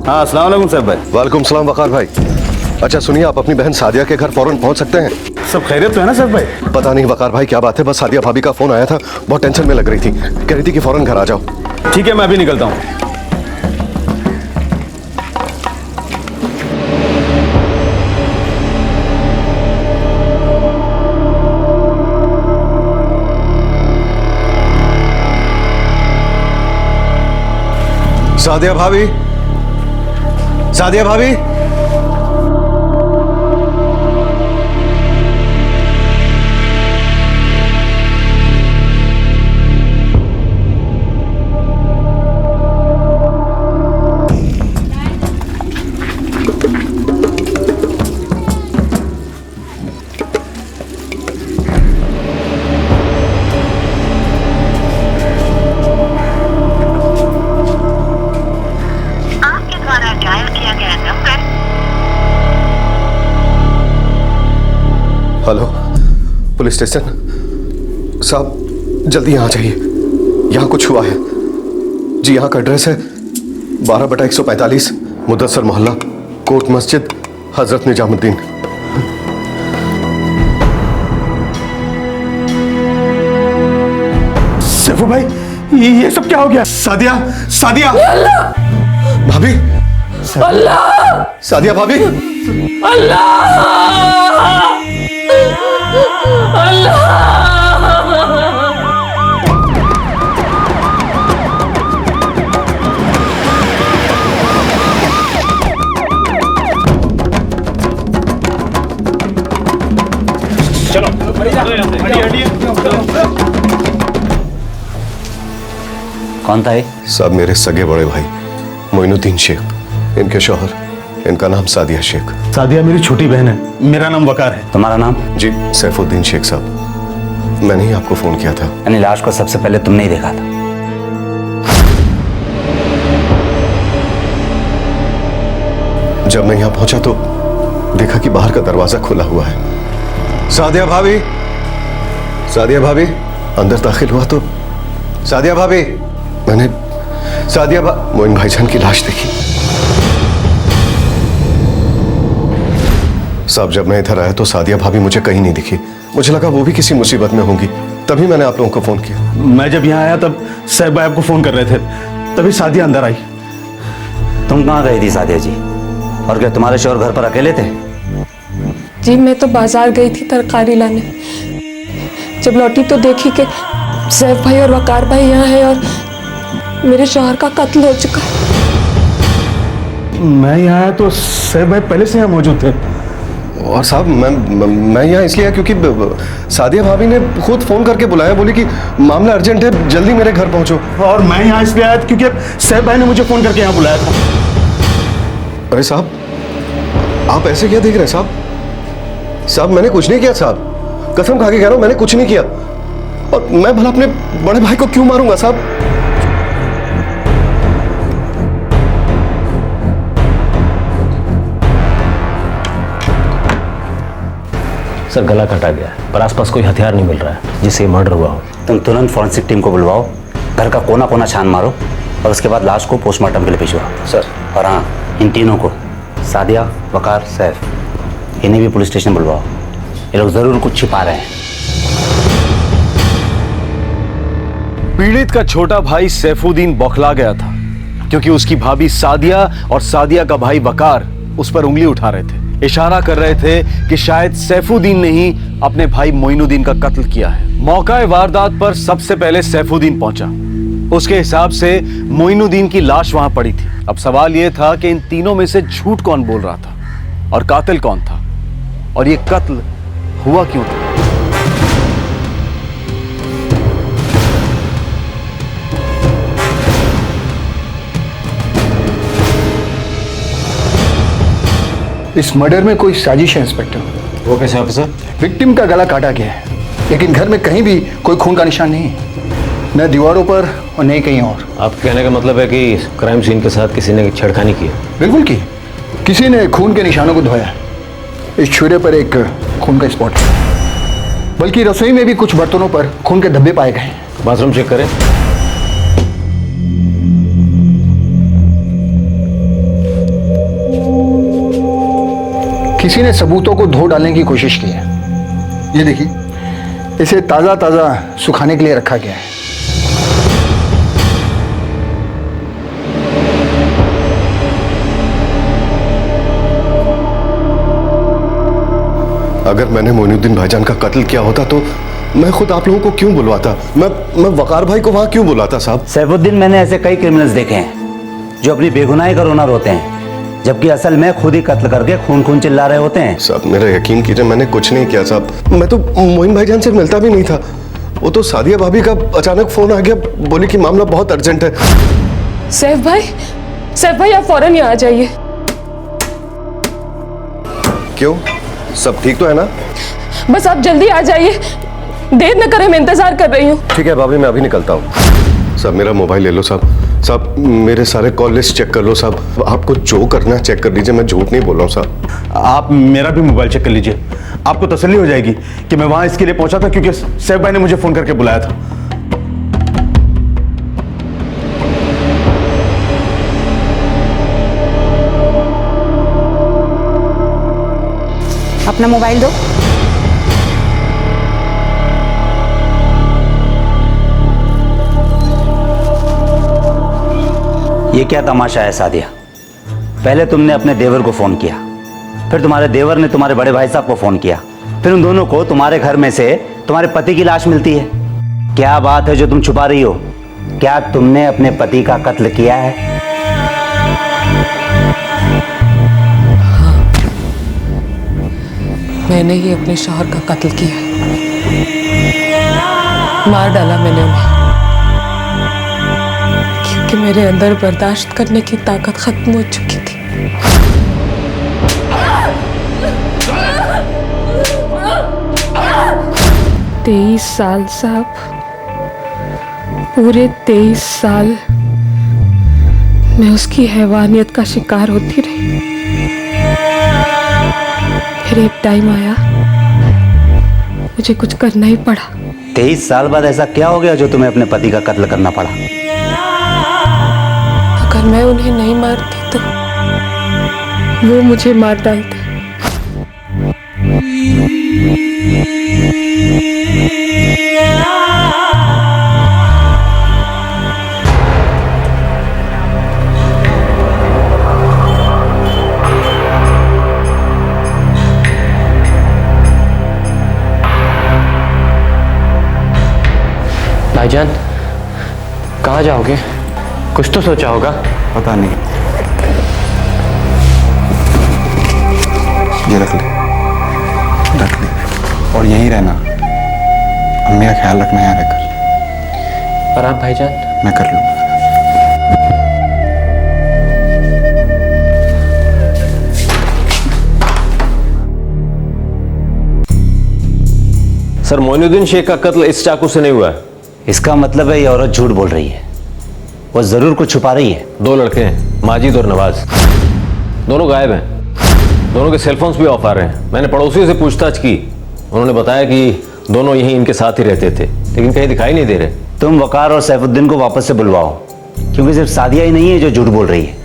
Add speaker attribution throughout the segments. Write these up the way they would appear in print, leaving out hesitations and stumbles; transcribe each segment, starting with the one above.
Speaker 1: हाँ, अस्सलाम वालेकुम साहब भाई।
Speaker 2: वालेकुम सलाम वकार भाई। अच्छा सुनिए, आप अपनी बहन सादिया के घर फौरन पहुंच सकते हैं?
Speaker 1: सब खैरियत तो है ना साहब भाई?
Speaker 2: पता नहीं वकार भाई क्या बात है, बस सादिया भाभी का फोन आया था, बहुत टेंशन में लग रही थी, कह रही थी कि फौरन घर आ जाओ।
Speaker 1: ठीक है, मैं अभी निकलता हूँ।
Speaker 2: सादिया भाभी, सादिया भाभी, हेलो पुलिस स्टेशन साहब, जल्दी यहाँ जाइए, यहाँ कुछ हुआ है जी। यहाँ का एड्रेस है 12/145 मुदस्सर मोहल्ला, कोट मस्जिद, हजरत निजामुद्दीन।
Speaker 1: सैफू भाई, ये सब क्या हो गया? सादिया, सादिया
Speaker 2: भाभी,
Speaker 3: अल्लाह,
Speaker 2: सादिया भाभी,
Speaker 3: अल्लाह,
Speaker 1: चलो हटिए।
Speaker 4: कौन था ये?
Speaker 2: सब मेरे सगे बड़े भाई मोइनुद्दीन शेख, इनके शौहर, इनका नाम सादिया शेख।
Speaker 1: सादिया मेरी छोटी बहन है, मेरा नाम वकार है।
Speaker 4: तुम्हारा नाम?
Speaker 2: जी सैफुद्दीन शेख साहब, मैंने ही आपको फोन किया था।
Speaker 4: यानी लाश को सबसे पहले तुमने ही देखा था?
Speaker 2: जब मैं यहाँ पहुंचा तो देखा कि बाहर का दरवाजा खुला हुआ है। सादिया भाभी, सादिया भाभी, अंदर दाखिल हुआ तो सादिया भाभी, मैंने मोइन भाईजान की लाश देखी। साहब जब मैं इधर आया तो सादिया भाभी मुझे कहीं नहीं दिखी, मुझे लगा वो भी किसी मुसीबत में होंगी, तभी मैंने आप लोगों को फोन किया।
Speaker 1: मैं जब यहाँ आया तब साहब भाई आपको फोन कर रहे थे, तभी सादिया अंदर आई।
Speaker 4: तुम कहाँ गई थी सादिया जी? और क्या तुम्हारे शौहर घर पर अकेले थे?
Speaker 5: जी मैं तो बाजार गई थी तरकारी लाने, जब लौटी तो देखी कि सैफ भाई और वकार भाई यहाँ है और मेरे शौहर का कत्ल हो चुका है।
Speaker 1: मैं यहाँ आया तो साहब भाई पहले से यहाँ मौजूद थे।
Speaker 2: और साहब मैं यहाँ इसलिए आया क्योंकि सादिया भाभी ने खुद फोन करके बुलाया, बोली कि मामला अर्जेंट है, जल्दी मेरे घर पहुंचो।
Speaker 1: और मैं यहाँ इसलिए आया क्योंकि साहब भाई ने मुझे फोन करके यहाँ बुलाया था।
Speaker 2: अरे साहब आप ऐसे क्या देख रहे हैं साहब? साहब मैंने कुछ नहीं किया साहब, कसम खा के कह रहा हूं मैंने कुछ नहीं किया। और मैं भला अपने बड़े भाई को क्यों मारूंगा साहब?
Speaker 6: सर गला कटा गया है, पर आसपास कोई हथियार नहीं मिल रहा है जिससे मर्डर हुआ हो।
Speaker 4: तुम तुरंत फॉरेंसिक टीम को बुलवाओ, घर का कोना कोना छान मारो और उसके बाद लाश को पोस्टमार्टम के लिए भिजवाओ।
Speaker 2: सर।
Speaker 4: और हाँ, इन तीनों को, सादिया, वकार, सैफ, इन्हें भी पुलिस स्टेशन बुलवाओ। ये लोग जरूर कुछ छिपा रहे हैं।
Speaker 7: पीड़ित का छोटा भाई सैफुद्दीन बौखला गया था क्योंकि उसकी भाभी सादिया और सादिया का भाई वकार उस पर उंगली उठा रहे थे, इशारा कर रहे थे कि शायद सैफुद्दीन ने ही अपने भाई मोइनुद्दीन का कत्ल किया है। मौका वारदात पर सबसे पहले सैफुद्दीन पहुंचा। उसके हिसाब से मोइनुद्दीन की लाश वहां पड़ी थी। अब सवाल यह था कि इन तीनों में से झूठ कौन बोल रहा था और कातिल कौन था, और यह कत्ल हुआ क्यों था?
Speaker 8: इस मर्डर में कोई साजिश है इंस्पेक्टर।
Speaker 6: वो कैसे ऑफिसर?
Speaker 8: विक्टिम का गला काटा गया है, लेकिन घर में कहीं भी कोई खून का निशान नहीं है, न दीवारों पर और न कहीं और।
Speaker 6: आप कहने का मतलब है कि क्राइम सीन के साथ किसी ने छेड़खानी की है?
Speaker 8: बिल्कुल की, किसी ने खून के निशानों को धोया। इस छुरे पर एक खून का स्पॉट है, बल्कि रसोई में भी कुछ बर्तनों पर खून के धब्बे पाए गए।
Speaker 6: बाथरूम चेक करें।
Speaker 8: किसी ने सबूतों को धो डालने की कोशिश की है। ये देखिए, इसे ताज़ा ताज़ा सुखाने के लिए रखा गया है।
Speaker 2: अगर मैंने मोइनुद्दीन भाईजान का कत्ल किया होता तो मैं खुद आप लोगों को क्यों बुलवाता? मैं वकार भाई को वहां क्यों बुलाता साहब?
Speaker 4: सैफुद्दीन, मैंने ऐसे कई क्रिमिनल्स देखे हैं जो अपनी बेगुनाही का रोना रोते हैं, जबकि असल में खुद ही कत्ल करके खून खून चिल्ला रहे होते हैं।
Speaker 2: साहब मेरा यकीन कीजिए, मैंने कुछ नहीं किया साहब। मैं तो मोइन भाईजान से मिलता भी नहीं था। वो तो सादिया भाभी का अचानक फोन आ गया, बोली कि मामला बहुत अर्जेंट है।
Speaker 5: सैफ भाई आप फौरन यहाँ आ जाइए।
Speaker 2: क्यों, सब ठीक तो है ना?
Speaker 5: बस आप जल्दी आ जाइए, देर न करें, मैं इंतजार कर रही हूँ।
Speaker 2: ठीक है भाभी, मैं अभी निकलता हूँ। साहब मेरा मोबाइल ले लो साहब। साहब मेरे सारे कॉल लिस्ट चेक कर लो साहब। आपको जो करना है चेक कर लीजिए, मैं झूठ नहीं बोल रहा हूँ साहब।
Speaker 1: आप मेरा भी मोबाइल चेक कर लीजिए, आपको तसल्ली हो जाएगी कि मैं वहां इसके लिए पहुंचा था क्योंकि सैफ भाई ने मुझे फोन करके बुलाया था।
Speaker 3: अपना मोबाइल दो।
Speaker 4: ये क्या तमाशा है सादिया? पहले तुमने अपने देवर को फोन किया, फिर तुम्हारे देवर ने तुम्हारे बड़े भाई साहब को फोन किया, फिर उन दोनों को तुम्हारे घर में से तुम्हारे पति की लाश मिलती है। क्या बात है जो तुम छुपा रही हो? क्या तुमने अपने पति का कत्ल किया है?
Speaker 5: मैंने ही अपने शौहर का कत्ल किया, मार डाला मैंने उन्हें, क्योंकि मेरे अंदर बर्दाश्त करने की ताकत खत्म हो चुकी थी। तेईस साल साहब, पूरे 23 साल मैं उसकी हैवानियत का शिकार होती रही। फिर एक टाइम आया, मुझे कुछ करना ही पड़ा।
Speaker 4: 23 साल बाद ऐसा क्या हो गया जो तुम्हें अपने पति का कत्ल करना पड़ा?
Speaker 5: अगर मैं उन्हें नहीं मारती तो वो मुझे मार डालते।
Speaker 6: भाईजान, कहाँ जाओगे? कुछ तो सोचा होगा।
Speaker 9: पता नहीं। ये रख ले और यहीं रहना। अम्मी का ख्याल रखना यहाँ रहकर।
Speaker 6: और आप भाईजान?
Speaker 9: मैं कर लूँगा।
Speaker 6: सर, मोइनुद्दीन शेख का कत्ल इस चाकू से नहीं हुआ है।
Speaker 4: इसका मतलब है ये औरत झूठ बोल रही है, वो जरूर कुछ छुपा रही है।
Speaker 6: 2 लड़के हैं, माजिद और नवाज, दोनों गायब हैं। दोनों के सेलफोन्स भी ऑफ आ रहे हैं। मैंने पड़ोसियों से पूछताछ की, उन्होंने बताया कि दोनों यहीं इनके साथ ही रहते थे, लेकिन कहीं दिखाई नहीं दे रहे।
Speaker 4: तुम वकार और सैफुद्दीन को वापस से बुलवाओ, क्योंकि सिर्फ सादिया ही नहीं है जो झूठ बोल रही है।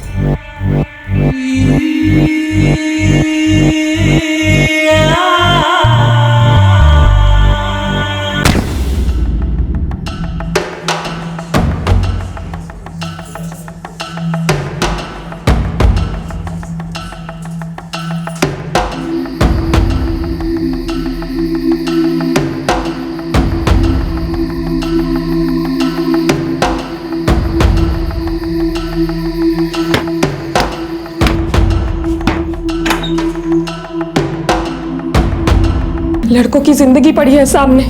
Speaker 5: लड़कों की जिंदगी पड़ी है सामने,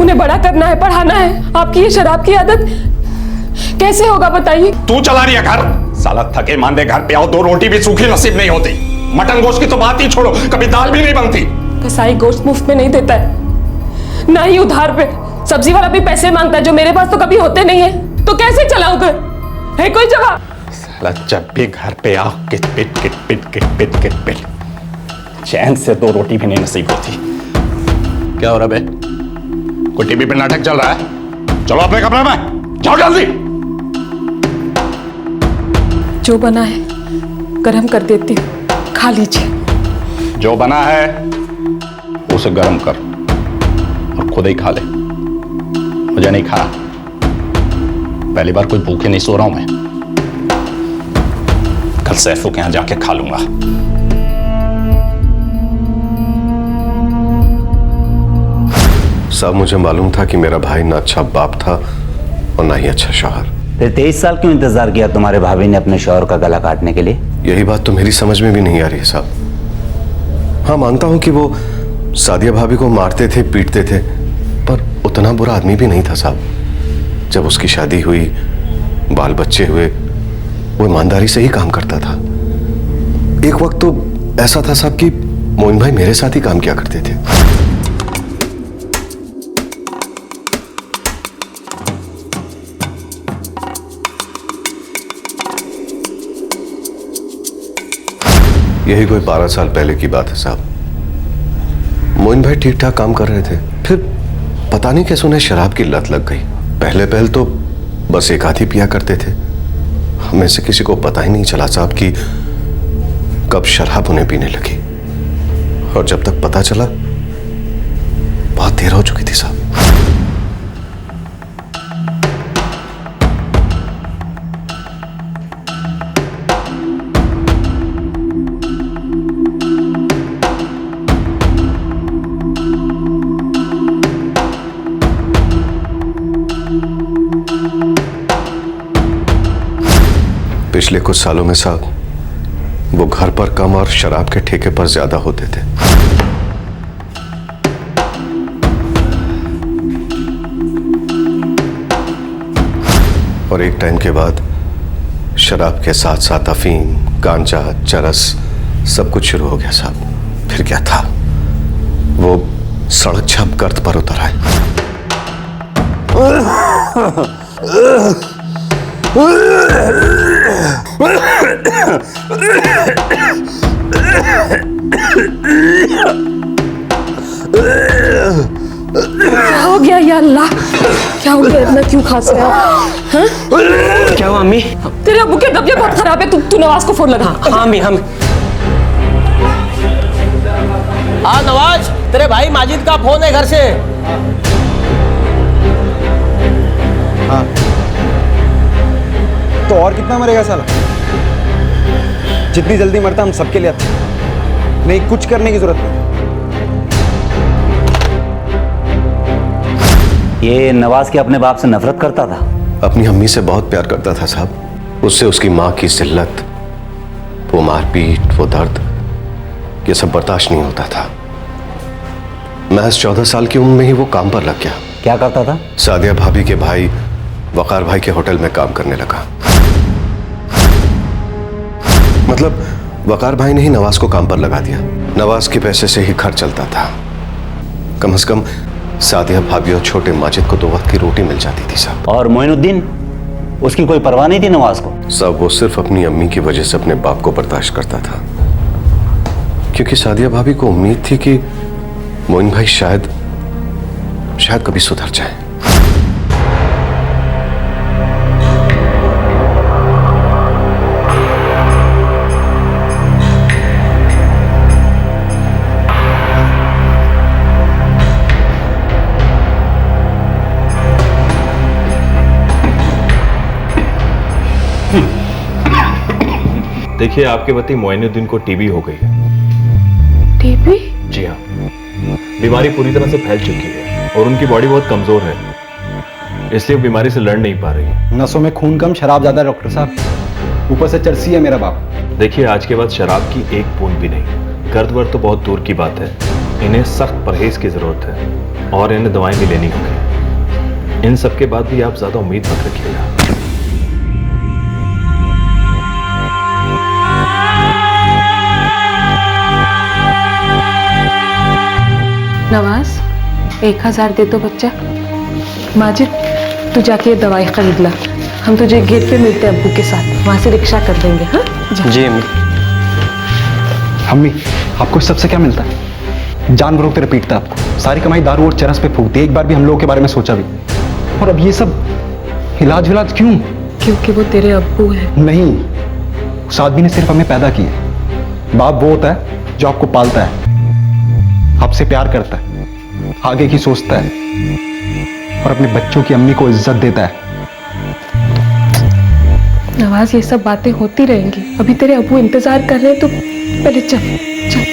Speaker 5: उन्हें बड़ा करना है, पढ़ाना है। आपकी ये शराब की आदत कैसे होगा बताइए?
Speaker 10: तू चला रही है घर। साला थके मांदे घर पे आओ, 2 रोटी भी सूखी नसीब नहीं होती। मटन गोश्त की तो बात ही छोड़ो, कभी दाल भी नहीं बनती।
Speaker 5: कसाई गोश्त मुफ्त में नहीं देता है, ना ही उधार पे। सब्जी वाला भी पैसे मांगता है जो मेरे पास तो कभी होते नहीं है। तो कैसे चलाऊं घर? है कोई जवाब?
Speaker 10: साला जब भी घर पे आओ किट पिट किट पिट किट पिट किट पिट, चैन से 2 रोटी भी नहीं नसीब होती। क्या हो रहा बे? कोई टीवी पे नाटक चल रहा है? चलो अपने कमरे में जाओ जल्दी।
Speaker 5: जो बना है गरम कर देती हूँ, खा लीजिए।
Speaker 10: जो बना है उसे गर्म कर और खुद ही खा ले। मुझे नहीं खाना, पहली बार कोई भूखे नहीं सो रहा हूं मैं। कल सैफू के यहां जाके खा लूंगा।
Speaker 2: साहब मुझे मालूम था कि मेरा भाई ना अच्छा बाप था और ना ही अच्छा शौहर।
Speaker 4: फिर 23 साल क्यों इंतजार किया तुम्हारे भाभी ने अपने शौहर का गला काटने के लिए?
Speaker 2: यही बात तो मेरी समझ में भी नहीं आ रही है साहब। हाँ मानता हूं कि वो सादिया भाभी को मारते थे, पीटते थे, पर उतना बुरा आदमी भी नहीं था साहब। जब उसकी शादी हुई, बाल बच्चे हुए, वो ईमानदारी से ही काम करता था। एक वक्त तो ऐसा था साहब कि मोइन भाई मेरे साथ ही काम किया करते थे। यही कोई 12 साल पहले की बात है साहब। मोइन भाई ठीक ठाक काम कर रहे थे, फिर पता नहीं कैसे उन्हें शराब की लत लग गई। पहले तो बस एक आधी पिया करते थे। हमें से किसी को पता ही नहीं चला साहब कि कब शराब उन्हें पीने लगी, और जब तक पता चला बहुत देर हो चुकी थी साहब। पिछले कुछ सालों में साहब वो घर पर कम और शराब के ठेके पर ज्यादा होते थे। और एक टाइम के बाद शराब के साथ साथ अफीम, गांजा, चरस सब कुछ शुरू हो गया साहब। फिर क्या था, वो सड़क छप गर्त पर उतर आए।
Speaker 5: क्या हो गया या अल्लाह, क्या हो गया? इतना क्यों खांस रहा है?
Speaker 3: क्या हुआ अम्मी?
Speaker 5: तेरे अब्बू की तबीयत बहुत खराब है। तू नवाज को फोन लगा।
Speaker 3: हाँ अम्मी, हम हाँ नवाज, तेरे भाई माजिद का फोन है घर से।
Speaker 9: हाँ तो और कितना मरेगा साला? जितनी जल्दी मरता हम सबके लिए अच्छा। नहीं, कुछ करने की जरूरत नहीं।
Speaker 4: ये नवाज के अपने बाप से नफरत करता था?
Speaker 2: अपनी अम्मी से बहुत प्यार करता था साहब। उससे उसकी माँ की जिल्लत, वो मारपीट, वो दर्द, ये सब बर्दाश्त नहीं होता था। महज 14 साल की उम्र में ही वो काम पर लग गया।
Speaker 4: क्या करता था?
Speaker 2: सादिया भाभी के भाई वकार भाई के होटल में काम करने लगा। मतलब वकार भाई ने ही नवाज को काम पर लगा दिया। नवाज के पैसे से ही घर चलता था। कम से कम सादिया भाभी और छोटे माजिद को 2 वक्त की रोटी मिल जाती थी साहब।
Speaker 4: और मोइनुद्दीन, उसकी कोई परवाह नहीं थी नवाज को?
Speaker 2: साहब वो सिर्फ अपनी अम्मी की वजह से अपने बाप को बर्दाश्त करता था, क्योंकि सादिया भाभी को उम्मीद थी कि मोइन भाई शायद कभी सुधर जाए।
Speaker 11: देखिए, आपके पति मोइनुद्दीन को टीबी हो गई है।
Speaker 5: टीबी?
Speaker 11: जी हाँ, बीमारी पूरी तरह से फैल चुकी है और उनकी बॉडी बहुत कमजोर है, इसलिए वो बीमारी से लड़ नहीं पा रही है।
Speaker 9: नसों में खून कम, शराब ज्यादा डॉक्टर साहब। ऊपर से चर्सी है मेरा बाप।
Speaker 11: देखिए, आज के बाद शराब की एक बूंद भी नहीं। गर्द वर्द तो बहुत दूर की बात है, इन्हें सख्त परहेज की जरूरत है और इन्हें दवाएं भी लेनी होगी। इन सब के बाद भी आप ज्यादा उम्मीद मत रखिएगा।
Speaker 5: नवाज, 1000 दे दो बच्चा। माजिद, तू जाके ये दवाई खरीद ला। हम तुझे गेट पे मिलते हैं अब्बू के साथ, वहां से रिक्शा कर देंगे। हाँ
Speaker 3: जी अम्मी।
Speaker 9: अम्मी, आपको इस सबसे क्या मिलता है? जानवरों की तरह पीटता है आपको। सारी कमाई दारू और चरस पे फूक दी। एक बार भी हम लोगों के बारे में सोचा भी? और अब ये सब इलाज विलाज क्यों?
Speaker 5: क्योंकि वो तेरे अब्बू हैं।
Speaker 9: नहीं, उस आदमी ने सिर्फ हमें पैदा किया, बाप वो होता है जो आपको पालता है, आपसे प्यार करता है, आगे की सोचता है और अपने बच्चों की अम्मी को इज्जत देता है।
Speaker 5: नवाज, ये सब बातें होती रहेंगी। अभी तेरे अबू इंतजार कर रहे हैं, तो पहले चल चल।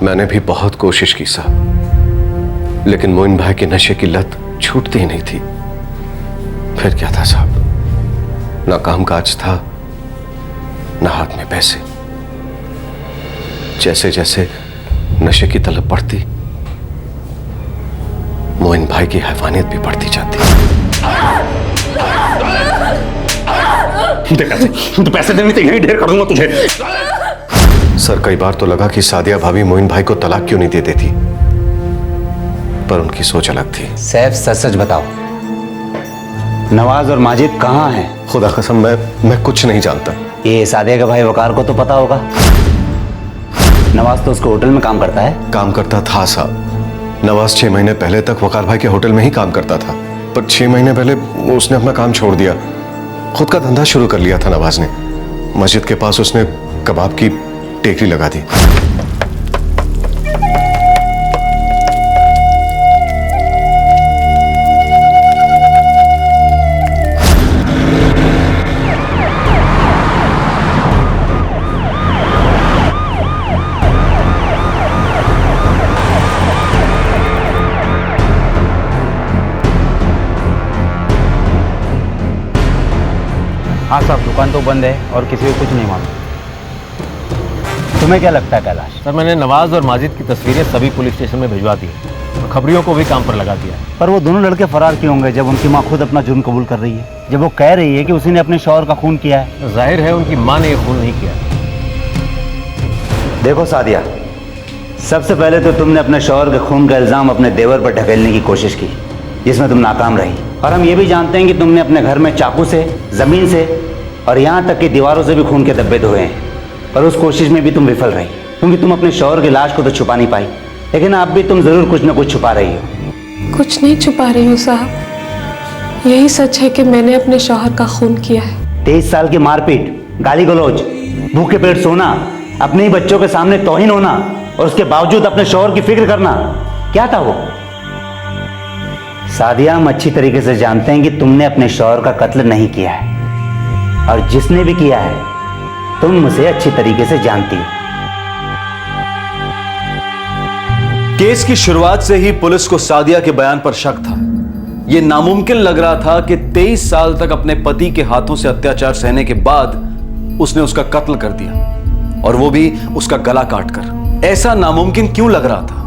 Speaker 2: मैंने भी बहुत कोशिश की साहब, लेकिन मोइन भाई के नशे की लत छूटती ही नहीं थी। फिर क्या था साहब, ना काम काज था, ना हाथ में पैसे। जैसे जैसे नशे की तलब बढ़ती, मोइन भाई की हैवानियत भी बढ़ती जाती।
Speaker 10: तो पैसे देने तो यही ढेर कर दूंगा तुझे।
Speaker 2: सर, कई बार तो लगा कि सादिया भाभी मोइन भाई को तलाक क्यों नहीं दे देती, पर उनकी सोच अलग थी।
Speaker 4: सैफ, सच सच बताओ, नवाज और माजिद कहाँ हैं?
Speaker 2: खुदा कसम मैं कुछ नहीं जानता।
Speaker 4: ये सादिया का भाई वकार को तो पता होगा। नवाज तो उसके होटल में काम करता है।
Speaker 2: काम करता था साहब। नवाज 6 महीने पहले तक वकार भाई के होटल में ही काम करता था, पर 6 महीने पहले उसने अपना काम छोड़ दिया, खुद का धंधा शुरू कर लिया था नवाज ने। मस्जिद के पास उसने कबाब की टेकरी लगा दी।
Speaker 4: हाँ साहब, दुकान तो बंद है और किसी को कुछ नहीं मालूम। तुम्हें क्या लगता है कैलाश?
Speaker 6: सर, मैंने नवाज और माजिद की तस्वीरें सभी पुलिस स्टेशन में भिजवा दी है और खबरियों को भी काम पर लगा दिया है।
Speaker 4: पर वो दोनों लड़के फरार क्यों होंगे जब उनकी माँ खुद अपना जुर्म कबूल कर रही है, जब वो कह रही है कि उसी ने अपने शौहर का खून किया है?
Speaker 6: जाहिर है उनकी माँ ने ये खून नहीं किया।
Speaker 4: देखो सादिया, सबसे पहले तो तुमने अपने शौहर के खून का इल्जाम अपने देवर पर ढकेलने की कोशिश की, जिसमें तुम नाकाम रही। और हम ये भी जानते हैं कि तुमने अपने घर में चाकू से, जमीन से और यहाँ तक कि दीवारों से भी खून के धब्बे धोए हैं, पर उस कोशिश में भी तुम विफल रही, क्योंकि तुम अपने शौहर की लाश को तो छुपा नहीं पाई, लेकिन अब भी तुम जरूर कुछ न कुछ छुपा रही हो।
Speaker 5: कुछ नहीं छुपा रही हूँ साहब, यही सच है कि मैंने अपने शौहर का खून किया है।
Speaker 4: 23 साल की मारपीट, गाली गलौज, भूखे पेट सोना, अपने ही बच्चों के सामने तौहीन होना और उसके बावजूद अपने शौहर की फिक्र करना, क्या था वो? सादिया, हम अच्छी तरीके से जानते हैं कि तुमने अपने शौहर का कत्ल नहीं किया है, और जिसने भी किया है तुम उसे अच्छी तरीके से जानती हो।
Speaker 7: केस की शुरुआत से ही पुलिस को सादिया के बयान पर शक था। यह नामुमकिन लग रहा था कि 23 साल तक अपने पति के हाथों से अत्याचार सहने के बाद उसने उसका कत्ल कर दिया, और वो भी उसका गला काटकर। ऐसा नामुमकिन क्यों लग रहा था?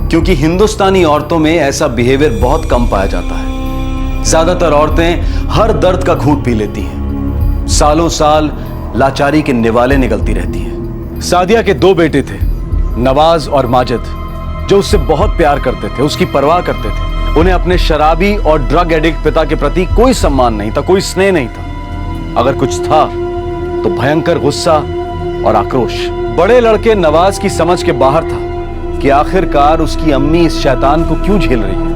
Speaker 7: क्योंकि हिंदुस्तानी औरतों में ऐसा बिहेवियर बहुत कम पाया जाता है। ज्यादातर औरतें हर दर्द का घूंट पी लेती हैं, सालों साल लाचारी के निवाले निकलती रहती हैं। सादिया के 2 बेटे थे, नवाज और माजिद, जो उससे बहुत प्यार करते थे, उसकी परवाह करते थे। उन्हें अपने शराबी और ड्रग एडिक्ट पिता के प्रति कोई सम्मान नहीं था, कोई स्नेह नहीं था। अगर कुछ था तो भयंकर गुस्सा और आक्रोश। बड़े लड़के नवाज की समझ के बाहर था कि आखिरकार उसकी अम्मी इस शैतान को क्यों झेल रही है।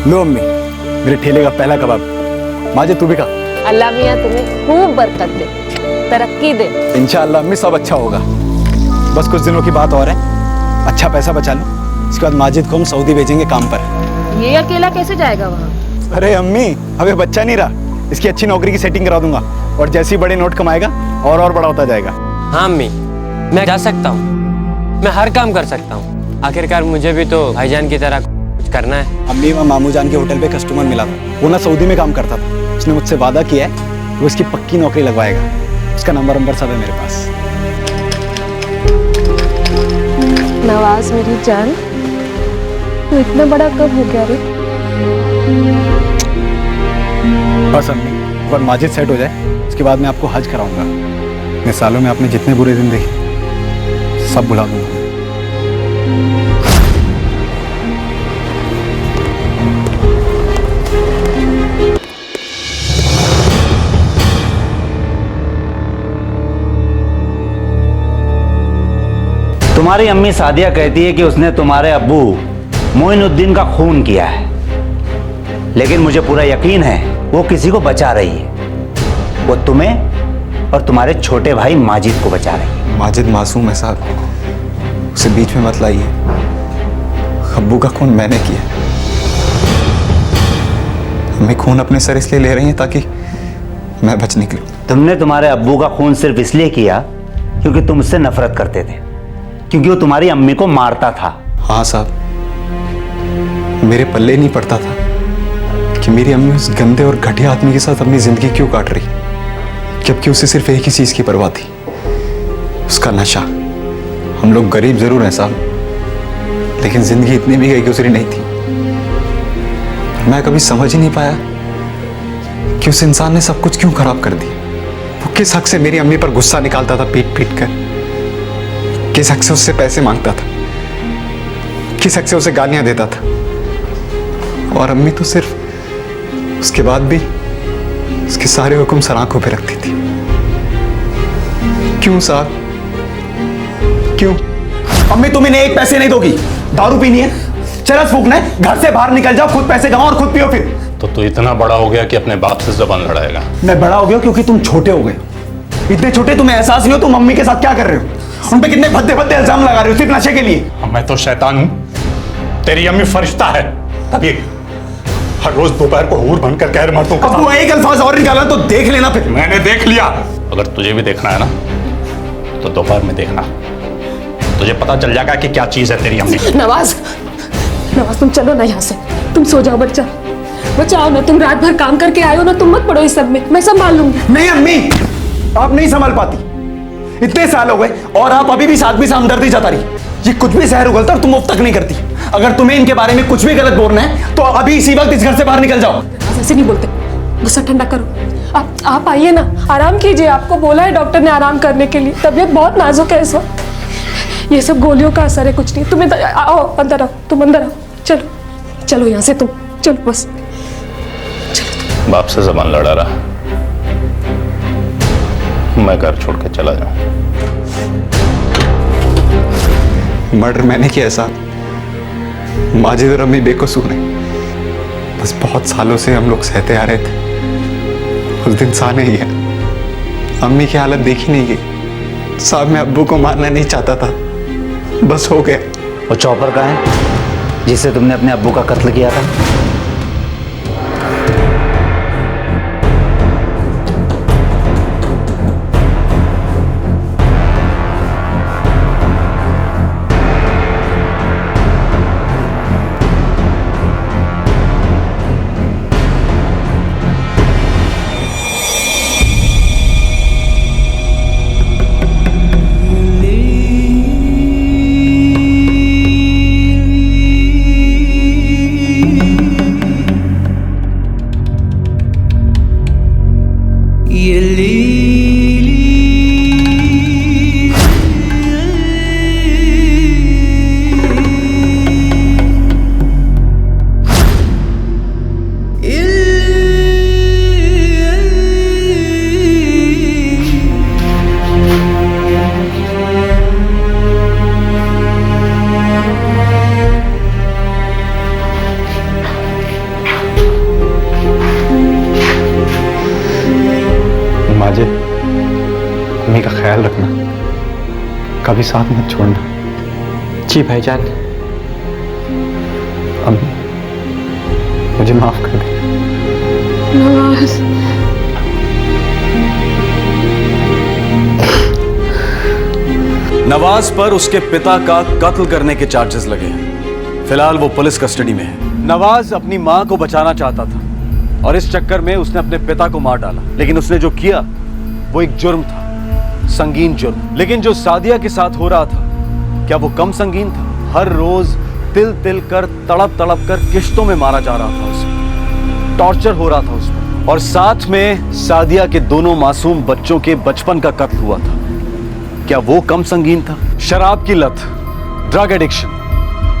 Speaker 9: लो अम्मी, मेरे ठेले का पहला कबाब। माजिद, तू भी खा।
Speaker 12: अल्लाह मियाँ तुम्हें खूब बरकत दे, तरक्की दे।
Speaker 9: इंशाअल्लाह अम्मी, सब अच्छा होगा। बस कुछ दिनों की बात और है, अच्छा पैसा बचा लो, इसके बाद माजिद को हम सऊदी भेजेंगे काम पर।
Speaker 12: ये अकेला कैसे जाएगा वहाँ?
Speaker 9: अरे अम्मी, अबे बच्चा नहीं रहा, इसकी अच्छी नौकरी की सेटिंग करा दूंगा और जैसे ही बड़े नोट कमाएगा और बड़ा होता जाएगा।
Speaker 3: हाँ अम्मी, मैं जा सकता हूँ, मैं हर काम कर सकता हूँ। आखिरकार मुझे भी तो भाईजान की तरह कुछ करना है।
Speaker 9: अम्मी, वहाँ मामू जान के होटल पे कस्टमर मिला था, वो ना सऊदी में काम करता था। उसने मुझसे वादा किया है वो इसकी पक्की नौकरी लगवाएगा। उसका नंबर सब है मेरे पास।
Speaker 5: नवाज मेरी जान, तू इतना बड़ा कब हो गया रे?
Speaker 9: बस अम्मी, एक बार माजिद सेट हो जाए उसके बाद मैं आपको हज कराऊंगा। इतने सालों में आपने जितने बुरे दिन देखे सब भुला दूंगा।
Speaker 4: तुम्हारी अम्मी सादिया कहती है कि उसने तुम्हारे अब्बू मोइनुद्दीन का खून किया है, लेकिन मुझे पूरा यकीन है वो किसी को बचा रही है। वो तुम्हें और तुम्हारे छोटे भाई माजिद को बचा रही है।
Speaker 9: माजिद मासूम है साहब, उसे बीच में मत लाइए। अब्बू का खून मैंने किया। मैं खून अपने सर इसलिए ले रही है ताकि मैं बच निकलूं।
Speaker 4: तुमने तुम्हारे अब्बू का खून सिर्फ इसलिए किया क्योंकि तुम उससे नफरत करते थे, क्योंकि वो तुम्हारी अम्मी को मारता था।
Speaker 9: हाँ साहब, मेरे पल्ले नहीं पड़ता था कि मेरी अम्मी उस गंदे और घटिया आदमी के साथ अपनी जिंदगी क्यों काट रही, जबकि उसे सिर्फ एक ही चीज की परवाह थी, उसका नशा। हम लोग गरीब जरूर हैं साहब, लेकिन जिंदगी इतनी भी गई गुजरी नहीं थी। मैं कभी समझ ही नहीं पाया कि उस इंसान ने सब कुछ क्यों खराब कर दिया। वो किस हक से मेरी अम्मी पर गुस्सा निकालता था पीट पीट कर, किस हक से उससे पैसे मांगता था, किस हक से उसे गालियां देता था। और अम्मी तो सिर्फ उसके बाद भी उसके सारे हुक्म सर आंखों पे रखती थी। क्यों साहब, क्यों?
Speaker 1: अम्मी तुम इन्हें एक पैसे नहीं दोगी। दारू पीनी है, चरस फूकना है, घर से बाहर निकल जाओ, खुद पैसे कमाओ और खुद पियो। फिर
Speaker 10: तो तू इतना बड़ा हो गया कि अपने बाप से जबान लड़ाएगा?
Speaker 1: मैं बड़ा हो गया क्योंकि तुम छोटे हो गए। इतने छोटे तुम्हें एहसास नहीं हो तुम मम्मी के साथ क्या कर रहे हो। उन पे कितने भद्दे भद्दे इल्जाम लगा रहे हो सिर्फ नशे के लिए।
Speaker 10: मैं तो शैतान हूं, तेरी अम्मी फरिश्ता है। तभी हर रोज दोपहर को हूर बनकर कहर मर्दों का।
Speaker 1: अब वो एक अल्फाज और निकाला तो देख लेना। फिर
Speaker 10: मैंने देख लिया। अगर तुझे भी देखना है ना तो दोपहर में देखना, तुझे पता चल जाएगा कि क्या चीज है तेरी अम्मी।
Speaker 5: नवाज, नवाज तुम चलो ना यहाँ से, तुम सो जाओ। बच्चा बचाओ ना, तुम रात भर काम करके आए हो ना, तुम मत पड़ो इस सब में, मैं संभाल लूंगी।
Speaker 1: नहीं अम्मी, आप नहीं संभाल पाती। इतने साल हो गए और आप अभी भी साथ भी हमदर्दी जता रही। ये कुछ भी जहर उगलता और तुम मुफ्त तक नहीं करती। अगर तुम्हें इनके बारे में कुछ भी गलत बोलना है तो अभी इसी वक्त इस घर से बाहर निकल जाओ।
Speaker 5: ऐसे नहीं बोलते, गुस्सा ठंडा करो। आप आइए ना, आराम कीजिए। आपको बोला है डॉक्टर ने आराम करने के लिए, तबीयत बहुत नाजुक है इस वक्त। ये सब गोलियों का असर है, कुछ नहीं। तुम आओ, अंदर आओ, तुम अंदर आओ। चलो चलो यहाँ से, तुम चलो बस।
Speaker 10: बाप से जबान लड़ा रहा, मैं घर छोड़ के चला जाऊं।
Speaker 9: मर्डर मैंने किया साहब, माजिद और अम्मी बेकसूर हैं। बस बहुत सालों से हम लोग सहते आ रहे थे। उस दिन साने ही है, अम्मी की हालत देखी नहीं गई साहब। मैं अब्बू को मारना नहीं चाहता था, बस हो गया।
Speaker 4: वो चॉपर कहाँ है जिससे तुमने अपने अब्बू का कत्ल किया था?
Speaker 9: अम्मी का ख्याल रखना, कभी साथ मत छोड़ना।
Speaker 3: जी भाईजान।
Speaker 9: अम्मी, मुझे माफ कर दे।
Speaker 5: नवाज,
Speaker 7: नवाज पर उसके पिता का कत्ल करने के चार्जेस लगे हैं। फिलहाल वो पुलिस कस्टडी में है। नवाज अपनी मां को बचाना चाहता था और इस चक्कर में उसने अपने पिता को मार डाला, लेकिन उसने जो किया वो एक जुर्म था, संगीन जुर्म। लेकिन जो सादिया के साथ हो रहा था, क्या वो कम संगीन था? हर रोज तिल तिल कर, तड़प तड़प कर किश्तों में मारा जा रहा था उसे, टॉर्चर हो रहा था उसमें, और साथ में सादिया के दोनों मासूम बच्चों के बचपन का कत्ल हुआ था। क्या वो कम संगीन था? शराब की लत, ड्रग एडिक्शन,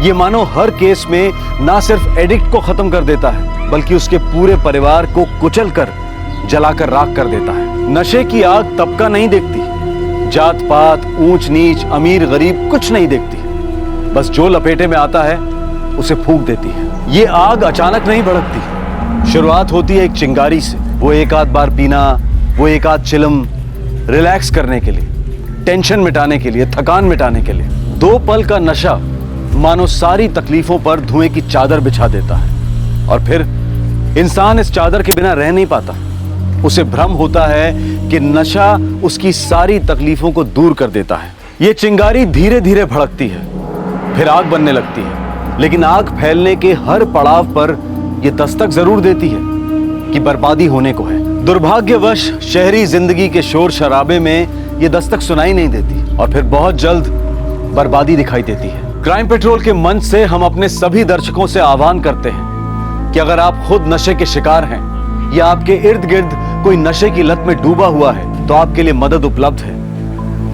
Speaker 7: ये मानो हर केस में ना सिर्फ एडिक्ट को खत्म कर देता है, बल्कि उसके पूरे परिवार को कुचल कर, जलाकर राख कर देता है। नशे की आग तबका नहीं देखती, जात पात, ऊंच नीच, अमीर गरीब कुछ नहीं देखती, बस जो लपेटे में आता है उसे फूंक देती है। ये आग अचानक नहीं भड़कती, शुरुआत होती है एक चिंगारी से। वो एक आध बार पीना, वो एक आध चिलम, रिलैक्स करने के लिए, टेंशन मिटाने के लिए, थकान मिटाने के लिए। 2 पल का नशा मानो सारी तकलीफों पर धुएं की चादर बिछा देता है, और फिर इंसान इस चादर के बिना रह नहीं पाता। उसे भ्रम होता है कि नशा उसकी सारी तकलीफों को दूर कर देता है। ये चिंगारी धीरे धीरे भड़कती है, फिर आग बनने लगती है, लेकिन आग फैलने के हर पड़ाव पर यह दस्तक जरूर देती है कि बर्बादी होने को है। दुर्भाग्यवश शहरी जिंदगी के शोर शराबे में ये दस्तक सुनाई नहीं देती, और फिर बहुत जल्द बर्बादी दिखाई देती है। क्राइम पेट्रोल के मंच से हम अपने सभी दर्शकों से आह्वान करते हैं कि अगर आप खुद नशे के शिकार हैं या आपके इर्द गिर्द कोई नशे की लत में डूबा हुआ है, तो आपके लिए मदद उपलब्ध है।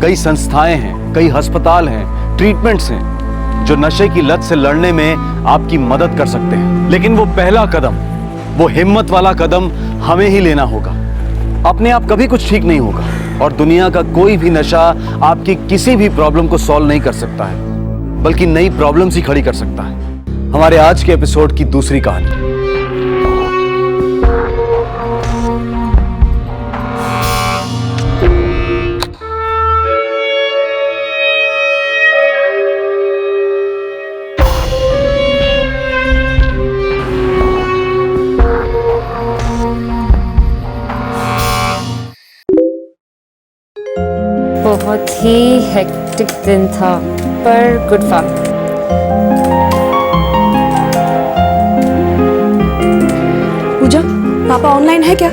Speaker 7: कई संस्थाएं हैं, कई अस्पताल हैं, ट्रीटमेंट्स हैं जो नशे की लत से लड़ने में आपकी मदद कर सकते हैं। लेकिन वो पहला कदम, वो हिम्मत वाला कदम हमें ही लेना होगा। अपने आप कभी कुछ ठीक नहीं होगा, और दुनिया का कोई भी नशा आपकी किसी भी प्रॉब्लम को सॉल्व नहीं कर सकता है, बल्कि नई प्रॉब्लम्स ही खड़ी कर सकता है। हमारे आज के एपिसोड की दूसरी कहानी।
Speaker 12: बहुत ही हेक्टिक दिन था, पर गुड फन।
Speaker 13: पूजा, पापा ऑनलाइन है क्या?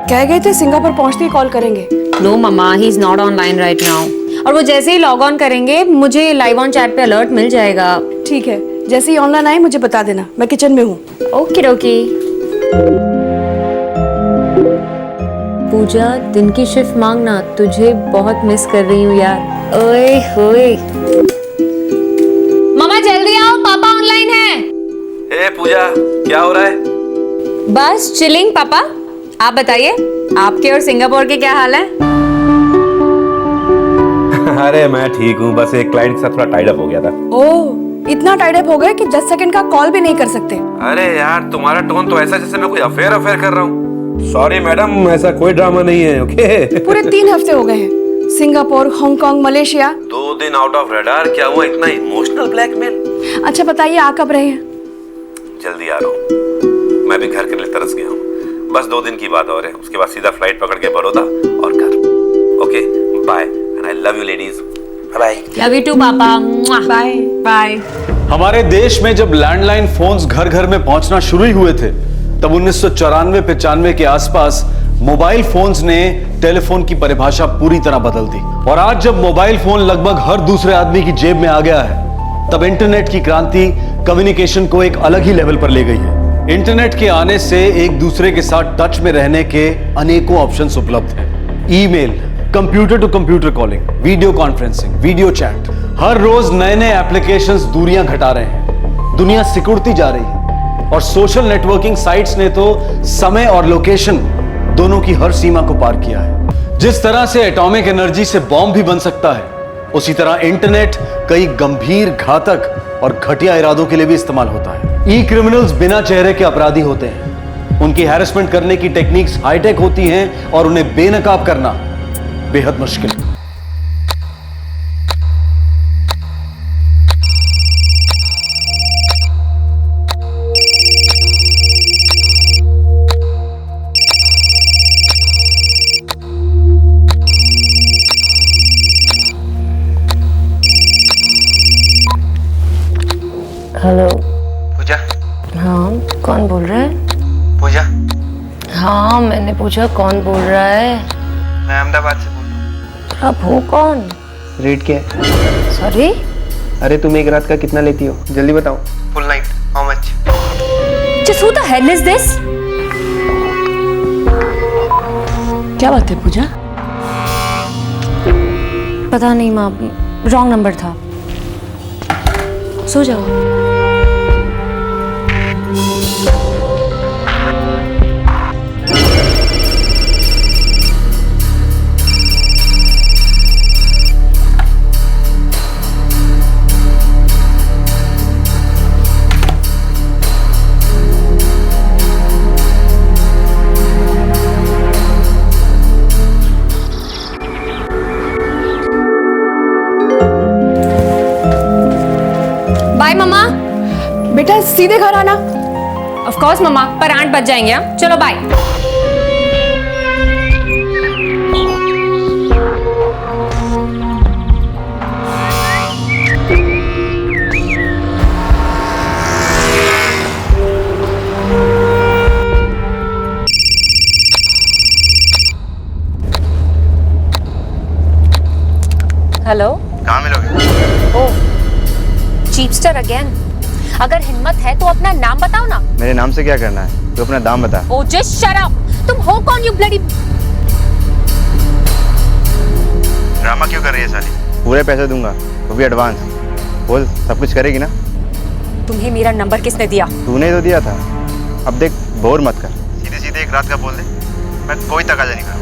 Speaker 13: कह गए थे सिंगापुर पहुंचते ही कॉल करेंगे।
Speaker 12: नो मम्मा, he is not online right now, और वो जैसे ही लॉग ऑन करेंगे मुझे लाइव ऑन चैट पे अलर्ट मिल जाएगा।
Speaker 13: ठीक है, जैसे ही ऑनलाइन आए मुझे बता देना, मैं किचन में हूँ।
Speaker 12: Okay okay. पूजा, दिन की शिफ्ट मांगना, तुझे बहुत मिस कर रही हूँ यार। ओए होए, मामा जल्दी आओ, पापा ऑनलाइन है।
Speaker 6: ए पूजा, क्या हो रहा है?
Speaker 12: बस चिलिंग पापा, आप बताइए आपके और सिंगापुर के क्या हाल है?
Speaker 6: अरे मैं ठीक हूँ, बस एक क्लाइंट के साथ थोड़ा टाइड अप हो गया था।
Speaker 13: ओह, इतना टाइड अप हो गए कि 10 सेकंड का कॉल भी नहीं कर सकते।
Speaker 6: अरे यार, तुम्हारा टोन तो ऐसा जैसे मैं कोई अफेयर कर रहा हूँ। सॉरी मैडम, ऐसा कोई ड्रामा नहीं है। ओके
Speaker 13: पूरे 3 हफ्ते हो गए हैं, सिंगापुर, हांगकांग, मलेशिया।
Speaker 6: 2 दिन आउट ऑफ रडार, क्या हुआ इतना इमोशनल ब्लैकमेल?
Speaker 13: अच्छा बताइए, आ कब रहे हैं?
Speaker 6: जल्दी आ रहा हूँ, मैं भी घर के लिए तरस गया हूँ। बस 2 दिन की बात और है, उसके बाद सीधा फ्लाइट पकड़ के बड़ौदा और घर। Okay bye, and I love you ladies. Bye.
Speaker 12: Love you too papa.
Speaker 13: Bye bye.
Speaker 7: हमारे देश में जब लैंडलाइन फोन्स घर घर में पहुंचना शुरू ही हुए थे, तब 1994-95 के आसपास मोबाइल फोन्स ने टेलीफोन की परिभाषा पूरी तरह बदल दी। और आज जब मोबाइल फोन लगभग हर दूसरे आदमी की जेब में आ गया है, तब इंटरनेट की क्रांति कम्युनिकेशन को एक अलग ही लेवल पर ले गई है। इंटरनेट के आने से एक दूसरे के साथ टच में रहने के अनेकों ऑप्शंस उपलब्ध हैं। Email, computer to computer calling, video conferencing, video chat, हर रोज नए नए एप्लीकेशंस दूरियां घटा रहे हैं। दुनिया सिकुड़ती जा रही है, और सोशल नेटवर्किंग साइट्स ने तो समय और लोकेशन दोनों की हर सीमा को पार किया है। जिस तरह से एटॉमिक एनर्जी से बॉम्ब भी बन सकता है, उसी तरह इंटरनेट कई गंभीर, घातक और घटिया इरादों के लिए भी इस्तेमाल होता है। ई क्रिमिनल्स बिना चेहरे के अपराधी होते हैं। उनकी हैरेसमेंट करने की टेक्निक्स हाईटेक होती हैं, और उन्हें बेनकाब करना बेहद मुश्किल।
Speaker 12: हेलो
Speaker 3: पूजा।
Speaker 12: हाँ कौन बोल रहा है?
Speaker 3: पूजा,
Speaker 12: हाँ मैंने पूछा कौन बोल रहा है?
Speaker 3: मैं अहमदाबाद से बोल रहा हूँ।
Speaker 12: आप हो कौन?
Speaker 3: रेट क्या है?
Speaker 12: सॉरी?
Speaker 3: अरे तुम एक रात का कितना लेती हो, जल्दी बताओ। Full night how much?
Speaker 12: Just who the hell is this? क्या बात है पूजा? पता नहीं माँ, रॉन्ग नंबर था। सो जाओ। बाय मम्मा।
Speaker 13: बेटा सीधे घर आना।
Speaker 12: ऑफ कोर्स मम्मा, पर 8 बज जाएंगे। हाँ चलो बाय। हेलो,
Speaker 3: कहाँ मिलोगे?
Speaker 12: ओह चीपस्टर अगेन। अगर हिम्मत है तो अपना नाम बताओ ना।
Speaker 3: मेरे नाम से क्या करना है, तू अपना दाम बता।
Speaker 12: ओ जस्ट शट अप। तुम हो कौन यू ब्लडी?
Speaker 3: ड्रामा क्यों कर रही है साली? पूरे पैसे दूंगा, वो भी एडवांस। बोल, सब कुछ करेगी ना?
Speaker 12: तुम्हें मेरा नंबर किसने दिया?
Speaker 3: तूने तो दिया था। अब देख, बोर मत कर, सीधे सीधे एक रात का बोल दे, मैं कोई तकाजा नहीं करूँगा।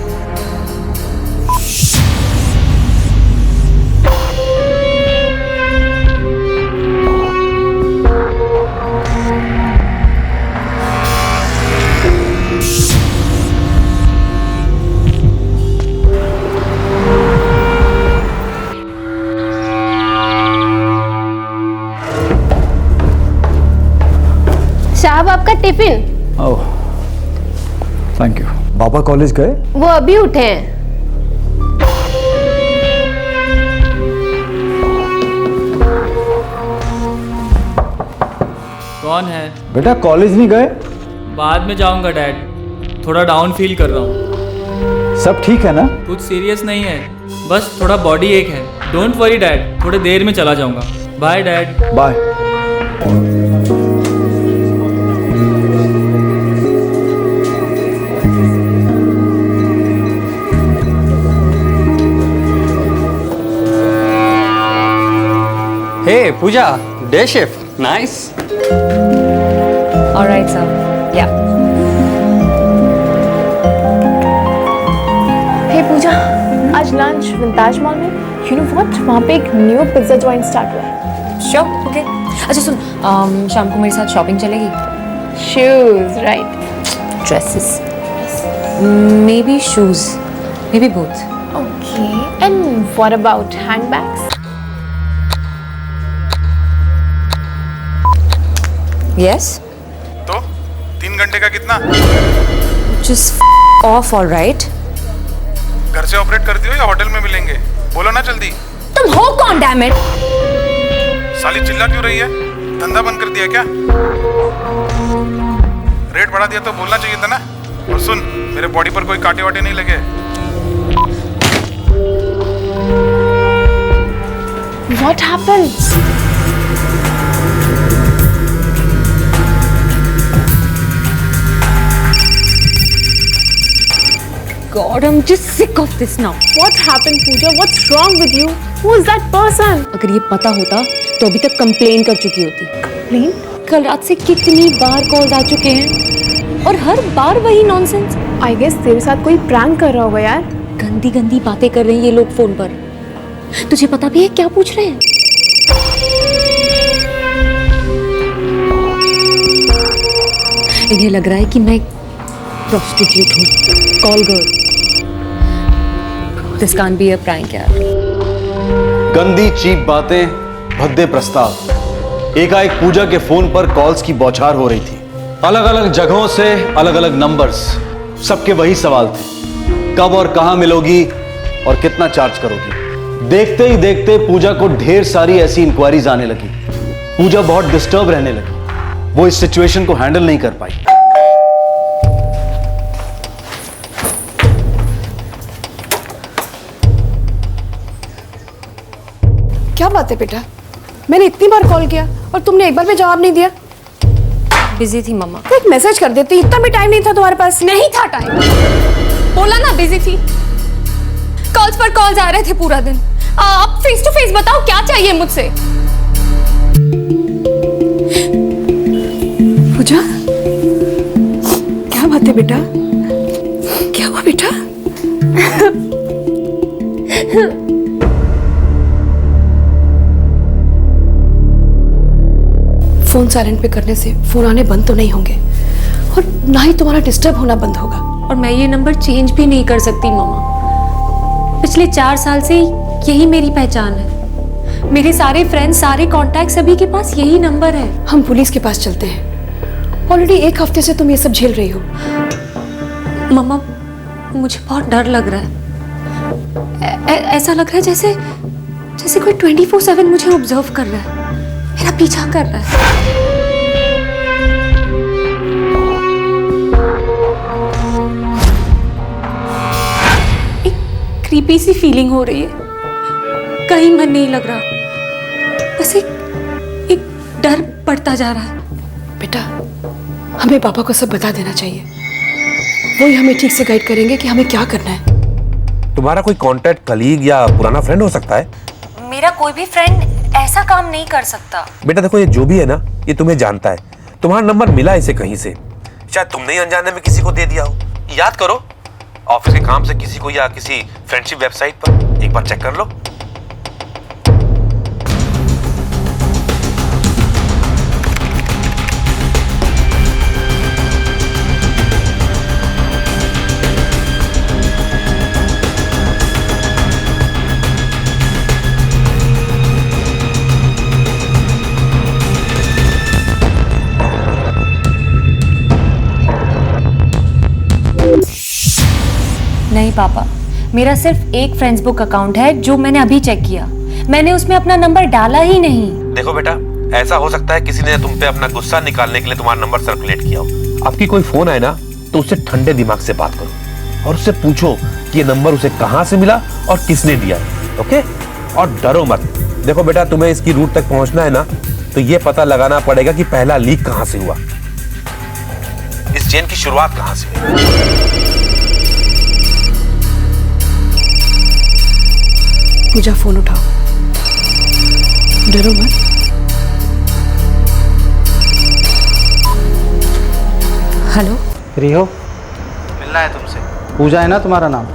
Speaker 14: साहब आपका टिफिन।
Speaker 8: Oh thank you. पापा कॉलेज गए?
Speaker 14: वो अभी उठे हैं।
Speaker 15: कौन है?
Speaker 8: बेटा कॉलेज नहीं गए?
Speaker 15: बाद में जाऊंगा डैड, थोड़ा डाउन फील कर रहा हूँ।
Speaker 8: सब ठीक है ना?
Speaker 15: कुछ सीरियस नहीं है, बस थोड़ा बॉडी एक है। डोंट वरी डैड, थोड़ी देर में चला जाऊंगा। Bye dad.
Speaker 8: Bye.
Speaker 1: Hey, Pooja, day shift. Nice.
Speaker 12: All right, sir. Yeah.
Speaker 13: Hey Pooja, आज लंच विंताज मॉल में। यू नो व्हाट, वहाँ पे एक न्यू पिज्जा जॉइंट स्टार्ट हुआ है।
Speaker 12: Sure, okay. अच्छा सुन, शाम को मेरे साथ शॉपिंग चलेगी?
Speaker 13: Shoes, right?
Speaker 12: Dresses. Maybe shoes. Maybe both.
Speaker 13: Okay. And what about handbags?
Speaker 12: Yes.
Speaker 16: तो 3 घंटे का कितना?
Speaker 12: Just off, all right.
Speaker 16: घर से ऑपरेट करती हो या होटल में मिलेंगे? बोलो ना जल्दी।
Speaker 12: तुम हो कौन डैम इट?
Speaker 16: साली चिल्ला क्यों रही है? धंधा बंद कर दिया क्या? रेट बढ़ा दिया तो बोलना चाहिए था ना। और सुन, मेरे बॉडी पर कोई कांटे वाटे नहीं लगे।
Speaker 13: What happened?
Speaker 12: God, I'm just sick of this now.
Speaker 13: What happened, Pooja? What's wrong with you? Who is that person?
Speaker 12: अगर ये पता होता तो अभी तक कंप्लेन कर चुकी होती।
Speaker 13: कंप्लेन?
Speaker 12: कल रात से कितनी बार कॉल्स आ चुके हैं और हर बार वही नॉनसेंस।
Speaker 13: आई गेस तेरे साथ कोई प्रैंक कर रहा होगा यार।
Speaker 12: गंदी गंदी बातें कर रहे हैं ये लोग फोन पर। तुझे पता भी है क्या पूछ रहे हैं? इन्हें लग रहा है कि मैं प्रोस्टिट्यूट हूँ, call girl. This can't be a prank यार।
Speaker 7: गंदी चीप बातें, भद्दे प्रस्ताव। एकाएक पूजा के फोन पर कॉल्स की बौछार हो रही थी। अलग अलग जगहों से अलग अलग नंबर्स, सबके वही सवाल थे, कब और कहां मिलोगी और कितना चार्ज करोगी। देखते ही देखते पूजा को ढेर सारी ऐसी इंक्वायरीज आने लगी। पूजा बहुत डिस्टर्ब रहने लगी, वो इस सिचुएशन को हैंडल नहीं कर पाई।
Speaker 13: क्या बात है बेटा, मैंने इतनी बार कॉल किया और तुमने एक बार भी जवाब नहीं दिया।
Speaker 12: बिजी थी मम्मा।
Speaker 13: तो एक मैसेज कर देती, इतना भी टाइम नहीं था तुम्हारे पास।
Speaker 5: नहीं था टाइम, बोला ना बिजी थी। कॉल्स पर कॉल्स आ रहे थे पूरा दिन। आप फेस टू फेस बताओ क्या चाहिए मुझसे।
Speaker 13: पूजा, क्या बात है बेटा, क्या हुआ बेटा? फोन साइलेंट पे करने से फोन आने बंद तो नहीं होंगे और ना ही तुम्हारा डिस्टर्ब होना बंद होगा।
Speaker 12: और मैं ये नंबर चेंज भी नहीं कर सकती मम्मा। पिछले 4 साल से यही मेरी पहचान है। मेरे सारे फ्रेंड्स, सारे कॉन्टैक्ट, सभी के पास यही नंबर है।
Speaker 13: हम पुलिस के पास चलते हैं। ऑलरेडी 1 हफ्ते से तुम ये सब झेल रही हो।
Speaker 12: मम्मा, मुझे बहुत डर लग रहा है। ऐसा लग रहा है जैसे कोई 24/7 मुझे ऑब्जर्व कर रहा है, मेरा पीछा कर रहा है। एक क्रीपी सी फीलिंग हो रही है, कहीं मन नहीं लग रहा, बस एक डर बढ़ता जा रहा है।
Speaker 13: बेटा, हमें पापा को सब बता देना चाहिए, वो ही हमें ठीक से गाइड करेंगे कि हमें क्या करना है।
Speaker 17: तुम्हारा कोई कांटेक्ट, कलीग या पुराना फ्रेंड हो सकता है?
Speaker 12: मेरा कोई भी फ्रेंड ऐसा काम नहीं कर सकता।
Speaker 17: बेटा देखो, ये जो भी है ना, ये तुम्हें जानता है। तुम्हारा नंबर मिला इसे कहीं से, शायद तुमने ही अनजाने में किसी को दे दिया हो। याद करो, ऑफिस के काम से किसी को या किसी फ्रेंडशिप वेबसाइट पर एक बार चेक कर लो।
Speaker 12: नहीं पापा, मेरा सिर्फ एक फ्रेंड्स बुक अकाउंट है जो मैंने अभी चेक किया। मैंने उसमें अपना नंबर डाला ही नहीं।
Speaker 17: देखो बेटा, ऐसा हो सकता है किसी ने तुम पे अपना गुस्सा निकालने के लिए तुम्हारा नंबर सर्कुलेट किया हो। आपकी कोई फोन आए ना, तो उससे ठंडे दिमाग से बात करो और उससे पूछो कि ये नंबर उसे कहां से मिला और किसने दिया है। ओके? और डरो मत। देखो बेटा, तुम्हें इसकी रूट तक पहुंचना है ना, तो ये पता लगाना पड़ेगा कि पहला लीक कहां से हुआ, इस चेन की शुरुआत कहां से हुई।
Speaker 13: पूजा, फोन उठाओ, डरो मत।
Speaker 12: हेलो,
Speaker 18: फ्री हो? मिलना है तुमसे। पूजा है ना तुम्हारा नाम?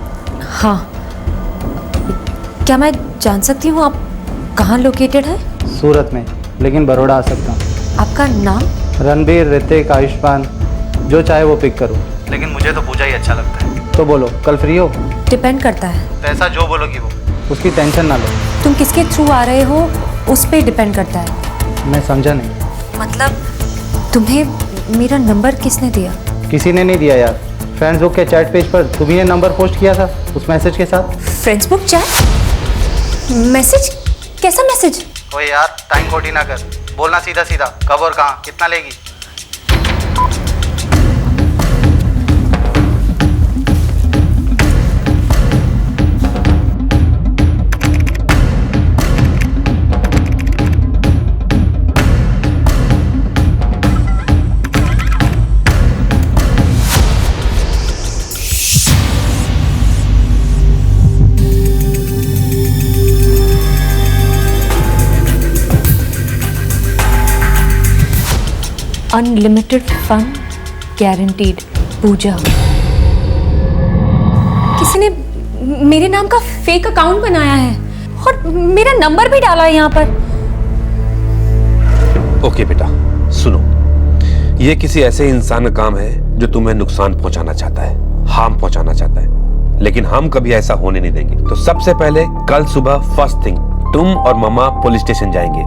Speaker 12: हाँ। क्या मैं जान सकती हूँ आप कहाँ लोकेटेड है?
Speaker 18: सूरत में, लेकिन बड़ौदा आ सकता हूँ।
Speaker 12: आपका नाम?
Speaker 18: रणबीर, ऋतिक, आयुष्मान, जो चाहे वो पिक करो, लेकिन मुझे तो पूजा ही अच्छा लगता है। तो बोलो, कल फ्री हो?
Speaker 12: डिपेंड करता है।
Speaker 18: पैसा जो बोलोगी वो, उसकी टेंशन ना लो।
Speaker 12: तुम किसके थ्रू आ रहे हो उस पे डिपेंड करता है।
Speaker 18: मैं समझा नहीं।
Speaker 12: मतलब तुम्हें मेरा नंबर किसने दिया?
Speaker 18: किसी ने नहीं दिया यार, फ्रेंड्स बुक के चैट पेज पर तुम्ही ने नंबर पोस्ट किया था उस मैसेज के साथ।
Speaker 12: Friends book chat message? कैसा मैसेज?
Speaker 18: ओए यार, टाइम खोटी ना कर, बोलना सीधा सीधा, कब और कहाँ, कितना लेगी।
Speaker 12: अनलिमिटेड फंड गारंटीड, पूजा। किसी ने मेरे नाम का फेक अकाउंट बनाया है और मेरा नंबर भी डाला है यहाँ पर।
Speaker 17: ओके बेटा, सुनो, ये किसी ऐसे इंसान का काम है जो तुम्हें नुकसान पहुंचाना चाहता है, हार्म पहुंचाना चाहता है, लेकिन हम कभी ऐसा होने नहीं देंगे। तो सबसे पहले कल सुबह फर्स्ट थिंग तुम और मम्मा पुलिस स्टेशन जाएंगे,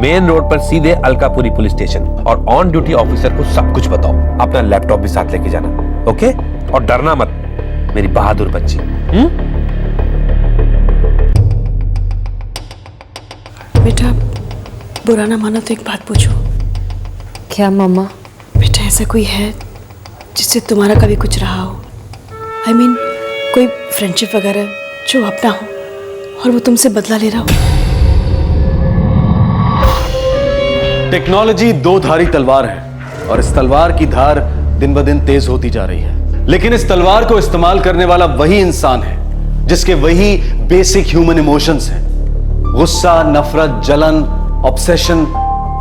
Speaker 17: मेन रोड पर सीधे अलकापुरी पुलिस स्टेशन, और ऑन ड्यूटी ऑफिसर को सब कुछ बताओ। अपना लैपटॉप भी साथ लेके जाना, ओके? और डरना मत मेरी बहादुर बच्ची।
Speaker 13: बेटा,
Speaker 19: बुरा ना मानो तो एक बात पूछो।
Speaker 12: क्या मम्मा?
Speaker 19: बेटा ऐसा कोई है जिससे तुम्हारा कभी कुछ रहा हो? I mean, कोई फ्रेंडशिप वगैरह जो अपना हो और वो तुमसे बदला ले रहा हो?
Speaker 7: टेक्नोलॉजी दो धारी तलवार है और इस तलवार की धार दिन ब दिन तेज होती जा रही है, लेकिन इस तलवार को इस्तेमाल करने वाला वही इंसान है जिसके वही बेसिक ह्यूमन इमोशंस हैं। गुस्सा, नफरत, जलन, ऑब्सेशन,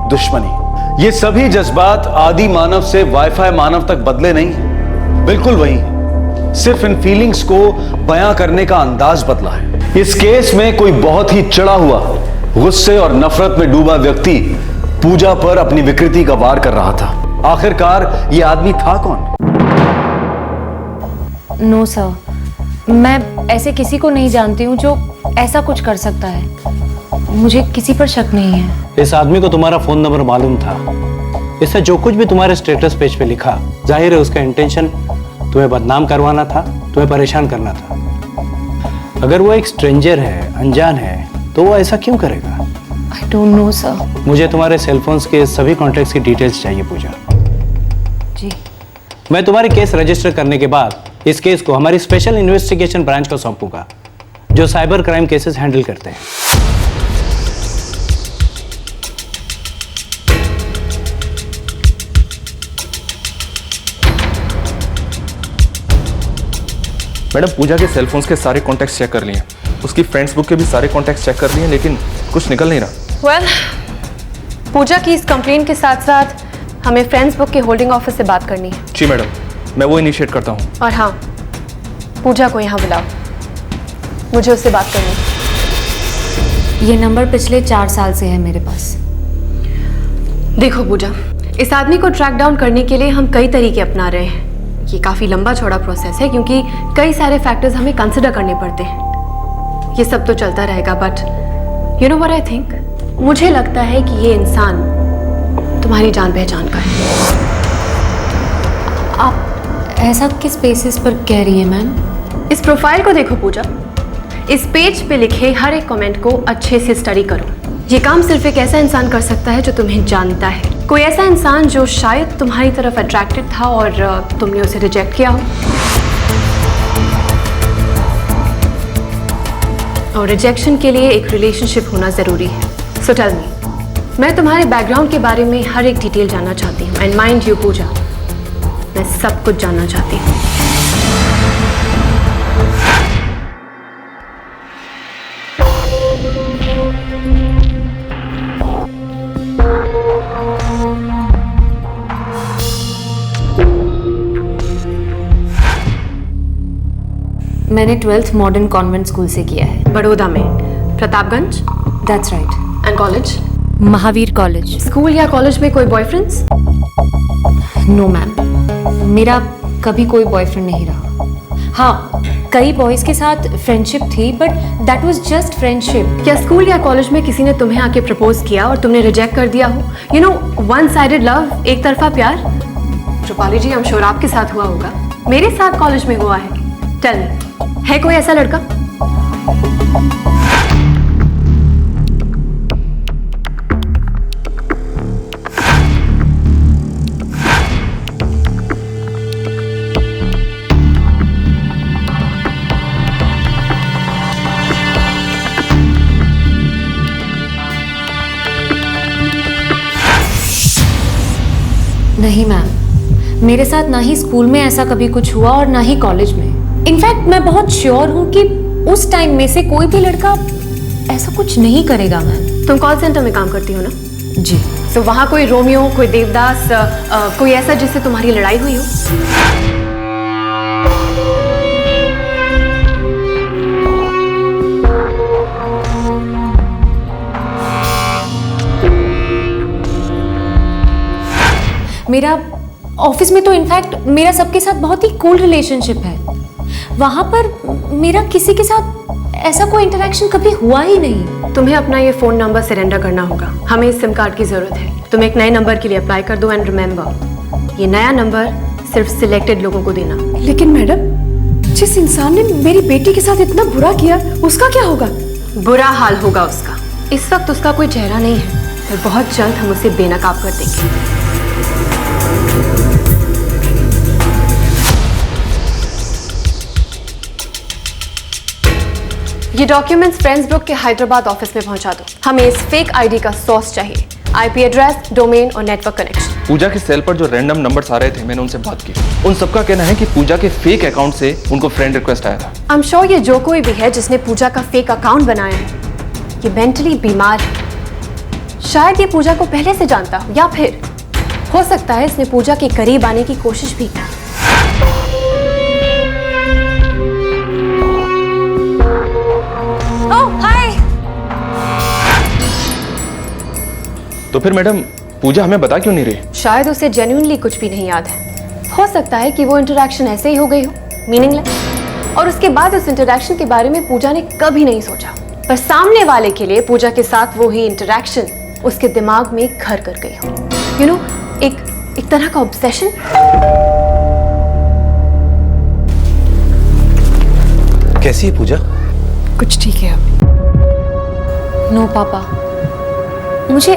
Speaker 7: दुश्मनी, ये सभी जज्बात आदि मानव से वाईफाई मानव तक बदले नहीं हैं, बिल्कुल वही है, सिर्फ इन फीलिंग्स को बयां करने का अंदाज बदला है। इस केस में कोई बहुत ही चढ़ा हुआ, गुस्से और नफरत में डूबा व्यक्ति पूजा पर अपनी विकृति का वार कर रहा था। आखिरकार ये आदमी था कौन?
Speaker 12: नो सर, मैं ऐसे किसी को नहीं जानती हूँ जो ऐसा कुछ कर सकता है। मुझे किसी पर शक नहीं है।
Speaker 18: इस आदमी को तुम्हारा फोन नंबर मालूम था, इससे जो कुछ भी तुम्हारे स्टेटस पेज पे लिखा, जाहिर है उसका इंटेंशन तुम्हें बदनाम करवाना था, तुम्हें परेशान करना था। अगर वो एक स्ट्रेंजर है, अनजान है, तो वो ऐसा क्यों करेगा?
Speaker 12: I don't know sir.
Speaker 18: मुझे तुम्हारे सेलफोन्स के सभी कॉन्टैक्ट्स की डिटेल्स चाहिए पूजा।
Speaker 12: जी।
Speaker 18: मैं तुम्हारे केस रजिस्टर करने के बाद इस केस को हमारी स्पेशल इन्वेस्टिगेशन ब्रांच को सौंपूंगा, जो साइबर क्राइम केसेस हैंडल करते हैं।
Speaker 11: मैडम, पूजा के सेलफोन्स के सारे कॉन्टैक्ट्स चेक कर लिए, उसकी फ्रेंड्स बुक के भी सारे कॉन्टैक्ट्स चेक कर लिए, लेकिन कुछ निकल नहीं रहा।
Speaker 13: वेल, पूजा की इस कंप्लेंट के साथ साथ हमें फ्रेंड्स बुक के होल्डिंग ऑफिस से बात करनी है।
Speaker 11: जी मैडम, मैं वो इनिशिएट करता हूँ।
Speaker 13: और हाँ, पूजा को यहाँ बुलाओ, मुझे उससे बात करनी है।
Speaker 12: ये नंबर पिछले 4 साल से है मेरे पास।
Speaker 13: देखो पूजा, इस आदमी को ट्रैक डाउन करने के लिए हम कई तरीके अपना रहे हैं। ये काफ़ी लंबा चौड़ा प्रोसेस है क्योंकि कई सारे फैक्टर्स हमें कंसिडर करने पड़ते हैं। ये सब तो चलता रहेगा, but you know what I think, मुझे लगता है कि ये इंसान तुम्हारी जान पहचान का है।
Speaker 12: आप ऐसा किस बेसिस पर कह रही है मैम?
Speaker 13: इस प्रोफाइल को देखो पूजा, इस पेज पे लिखे हर एक कमेंट को अच्छे से स्टडी करो। ये काम सिर्फ एक ऐसा इंसान कर सकता है जो तुम्हें जानता है, कोई ऐसा इंसान जो शायद तुम्हारी तरफ अट्रैक्टेड था और तुमने उसे रिजेक्ट किया हो। और रिजेक्शन के लिए एक रिलेशनशिप होना ज़रूरी है। सो टेल मी, मैं तुम्हारे बैकग्राउंड के बारे में हर एक डिटेल जानना चाहती हूँ। एंड माइंड यू पूजा, मैं सब कुछ जानना चाहती हूँ।
Speaker 12: मैंने 12th मॉडर्न कॉन्वेंट स्कूल से किया है।
Speaker 13: बड़ौदा में? Pratapganj?
Speaker 12: That's right.
Speaker 13: And college?
Speaker 12: Mahavir college.
Speaker 13: School या कॉलेज में कोई बॉयफ्रेंड्स?
Speaker 12: नो मैम, मेरा कभी कोई बॉयफ्रेंड नहीं रहा। हाँ, कई बॉयज के साथ फ्रेंडशिप थी, but that was just friendship.
Speaker 13: क्या स्कूल या कॉलेज में किसी ने तुम्हें आके प्रपोज किया और तुमने रिजेक्ट कर दिया हो? You know, one sided love, एक तरफा प्यार। रूपाली जी, I'm sure आपके साथ हुआ होगा, मेरे साथ कॉलेज में हुआ है। टेल मी, है कोई ऐसा लड़का?
Speaker 12: नहीं मैम, मेरे साथ ना ही स्कूल में ऐसा कभी कुछ हुआ और ना ही कॉलेज में। इनफैक्ट मैं बहुत श्योर हूँ कि उस टाइम में से कोई भी लड़का ऐसा कुछ नहीं करेगा मैम।
Speaker 13: तुम कॉल सेंटर में काम करती हो ना?
Speaker 12: जी।
Speaker 13: तो वहाँ कोई रोमियो, कोई देवदास, कोई ऐसा जिससे तुम्हारी लड़ाई हुई हो?
Speaker 12: मेरा ऑफिस में तो इनफैक्ट मेरा सबके साथ बहुत ही कूल रिलेशनशिप है। वहाँ पर मेरा किसी के साथ ऐसा कोई इंटरेक्शन कभी हुआ ही नहीं।
Speaker 13: तुम्हें अपना ये फ़ोन नंबर सरेंडर करना होगा। हमें इस सिम कार्ड की ज़रूरत है। तुम एक नए नंबर के लिए अप्लाई कर दो एंड रिमेंबर, ये नया नंबर सिर्फ सिलेक्टेड लोगों को देना।
Speaker 19: लेकिन मैडम, जिस इंसान ने मेरी बेटी के साथ इतना बुरा किया, उसका क्या होगा?
Speaker 13: बुरा हाल होगा उसका। इस वक्त उसका कोई चेहरा नहीं है, और बहुत जल्द हम उसे बेनकाब कर देंगे। ये डॉक्यूमेंट्स फ्रेंड्स ग्रुप के हैदराबाद ऑफिस में पहुंचा दो। हमें इस फेक आईडी का सोर्स चाहिए, आईपी एड्रेस, डोमेन और नेटवर्क कनेक्शन।
Speaker 20: पूजा के सेल पर जो रैंडम नंबर्स आ रहे थे, मैंने उनसे बात की। उन सबका कहना है कि पूजा के फेक अकाउंट से उनको फ्रेंड रिक्वेस्ट आया था।
Speaker 13: आई एम श्योर ये जो कोई भी है जिसने पूजा का फेक अकाउंट बनाया है, ये मेंटली बीमार है। शायद ये पूजा को पहले से जानता हो, या फिर हो सकता है इसने पूजा के करीब आने की कोशिश भी की।
Speaker 20: तो फिर मैडम पूजा हमें बता क्यों नहीं रही?
Speaker 13: शायद उसे जेन्युइनली कुछ भी नहीं याद है। हो सकता है कि वो इंटरेक्शन ऐसे ही हो गई हो, मीनिंगलेस, और उसके बाद उस इंटरेक्शन के बारे में पूजा ने कभी नहीं सोचा। पर सामने वाले के लिए पूजा के साथ वो ही इंटरेक्शन उसके दिमाग में घर कर गई हो। यू नो, एक तरह का ऑब्सेशन।
Speaker 17: कैसी है पूजा?
Speaker 19: कुछ ठीक है अब।
Speaker 12: नो पापा, मुझे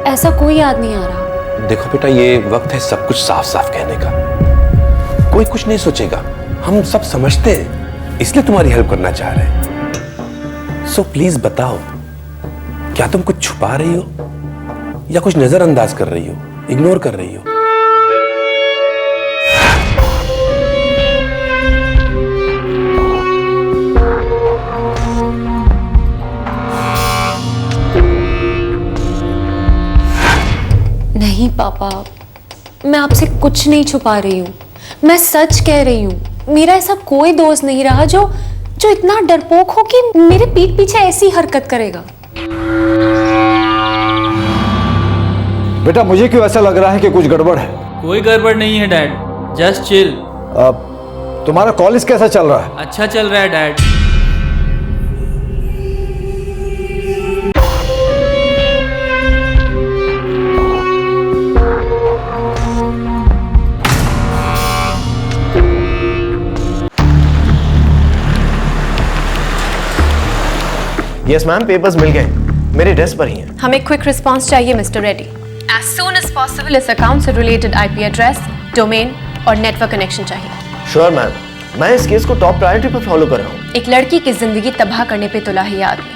Speaker 12: ऐसा कोई याद नहीं आ रहा।
Speaker 17: देखो बेटा, ये वक्त है सब कुछ साफ साफ कहने का। कोई कुछ नहीं सोचेगा, हम सब समझते हैं, इसलिए तुम्हारी हेल्प करना चाह रहे हैं। सो प्लीज बताओ, क्या तुम कुछ छुपा रही हो या कुछ नजरअंदाज कर रही हो, इग्नोर कर रही हो?
Speaker 12: नहीं पापा, मैं आपसे कुछ नहीं छुपा रही हूँ, मैं सच कह रही हूँ। मेरा ऐसा कोई दोस्त नहीं रहा जो इतना डरपोक हो कि मेरे पीठ पीछे ऐसी हरकत करेगा।
Speaker 7: बेटा, मुझे क्यों ऐसा लग रहा है कि कुछ गड़बड़ है?
Speaker 15: कोई गड़बड़ नहीं है डैड, जस्ट चिल।
Speaker 7: तुम्हारा कॉलेज कैसा चल रहा है?
Speaker 15: अच्छा चल रहा है डैड।
Speaker 21: यस मैम, पेपर्स मिल गए, मेरे डेस्क पर ही हैं।
Speaker 13: हमें क्विक रिस्पांस चाहिए mister Reddy. As soon as possible इस अकाउंट से रिलेटेड आईपी एड्रेस, डोमेन और नेटवर्क कनेक्शन चाहिए।
Speaker 21: श्योर मैम, मैं इस केस को टॉप प्रायोरिटी पर फॉलो कर रहा हूँ।
Speaker 13: एक लड़की की जिंदगी तबाह करने पे तुला है ये आदमी।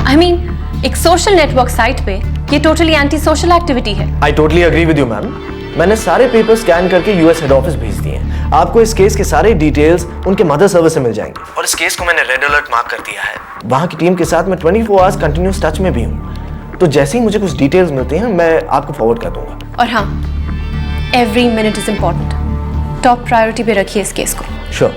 Speaker 13: आई मीन, एक सोशल नेटवर्क साइट पे ये टोटली एंटी सोशल एक्टिविटी है।
Speaker 21: I totally agree with you ma'am. मैंने सारे पेपर स्कैन करके यूएस हेड ऑफिस भेज दिए हैं। आपको इस केस के सारे डिटेल्स उनके मदर सर्विस से मिल जाएंगे। और इस केस को मैंने रेड अलर्ट मार्क कर दिया है। वहाँ की टीम के साथ मैं 24 आवर्स कंटिन्यूस टच में भी हूँ। तो जैसे ही मुझे कुछ डिटेल्स मिलती हैं, मैं आपको फॉरवर्ड कर दूंगा।
Speaker 13: और हाँ, every minute is important. Top priority पे रखिए इस केस को।
Speaker 21: Sure.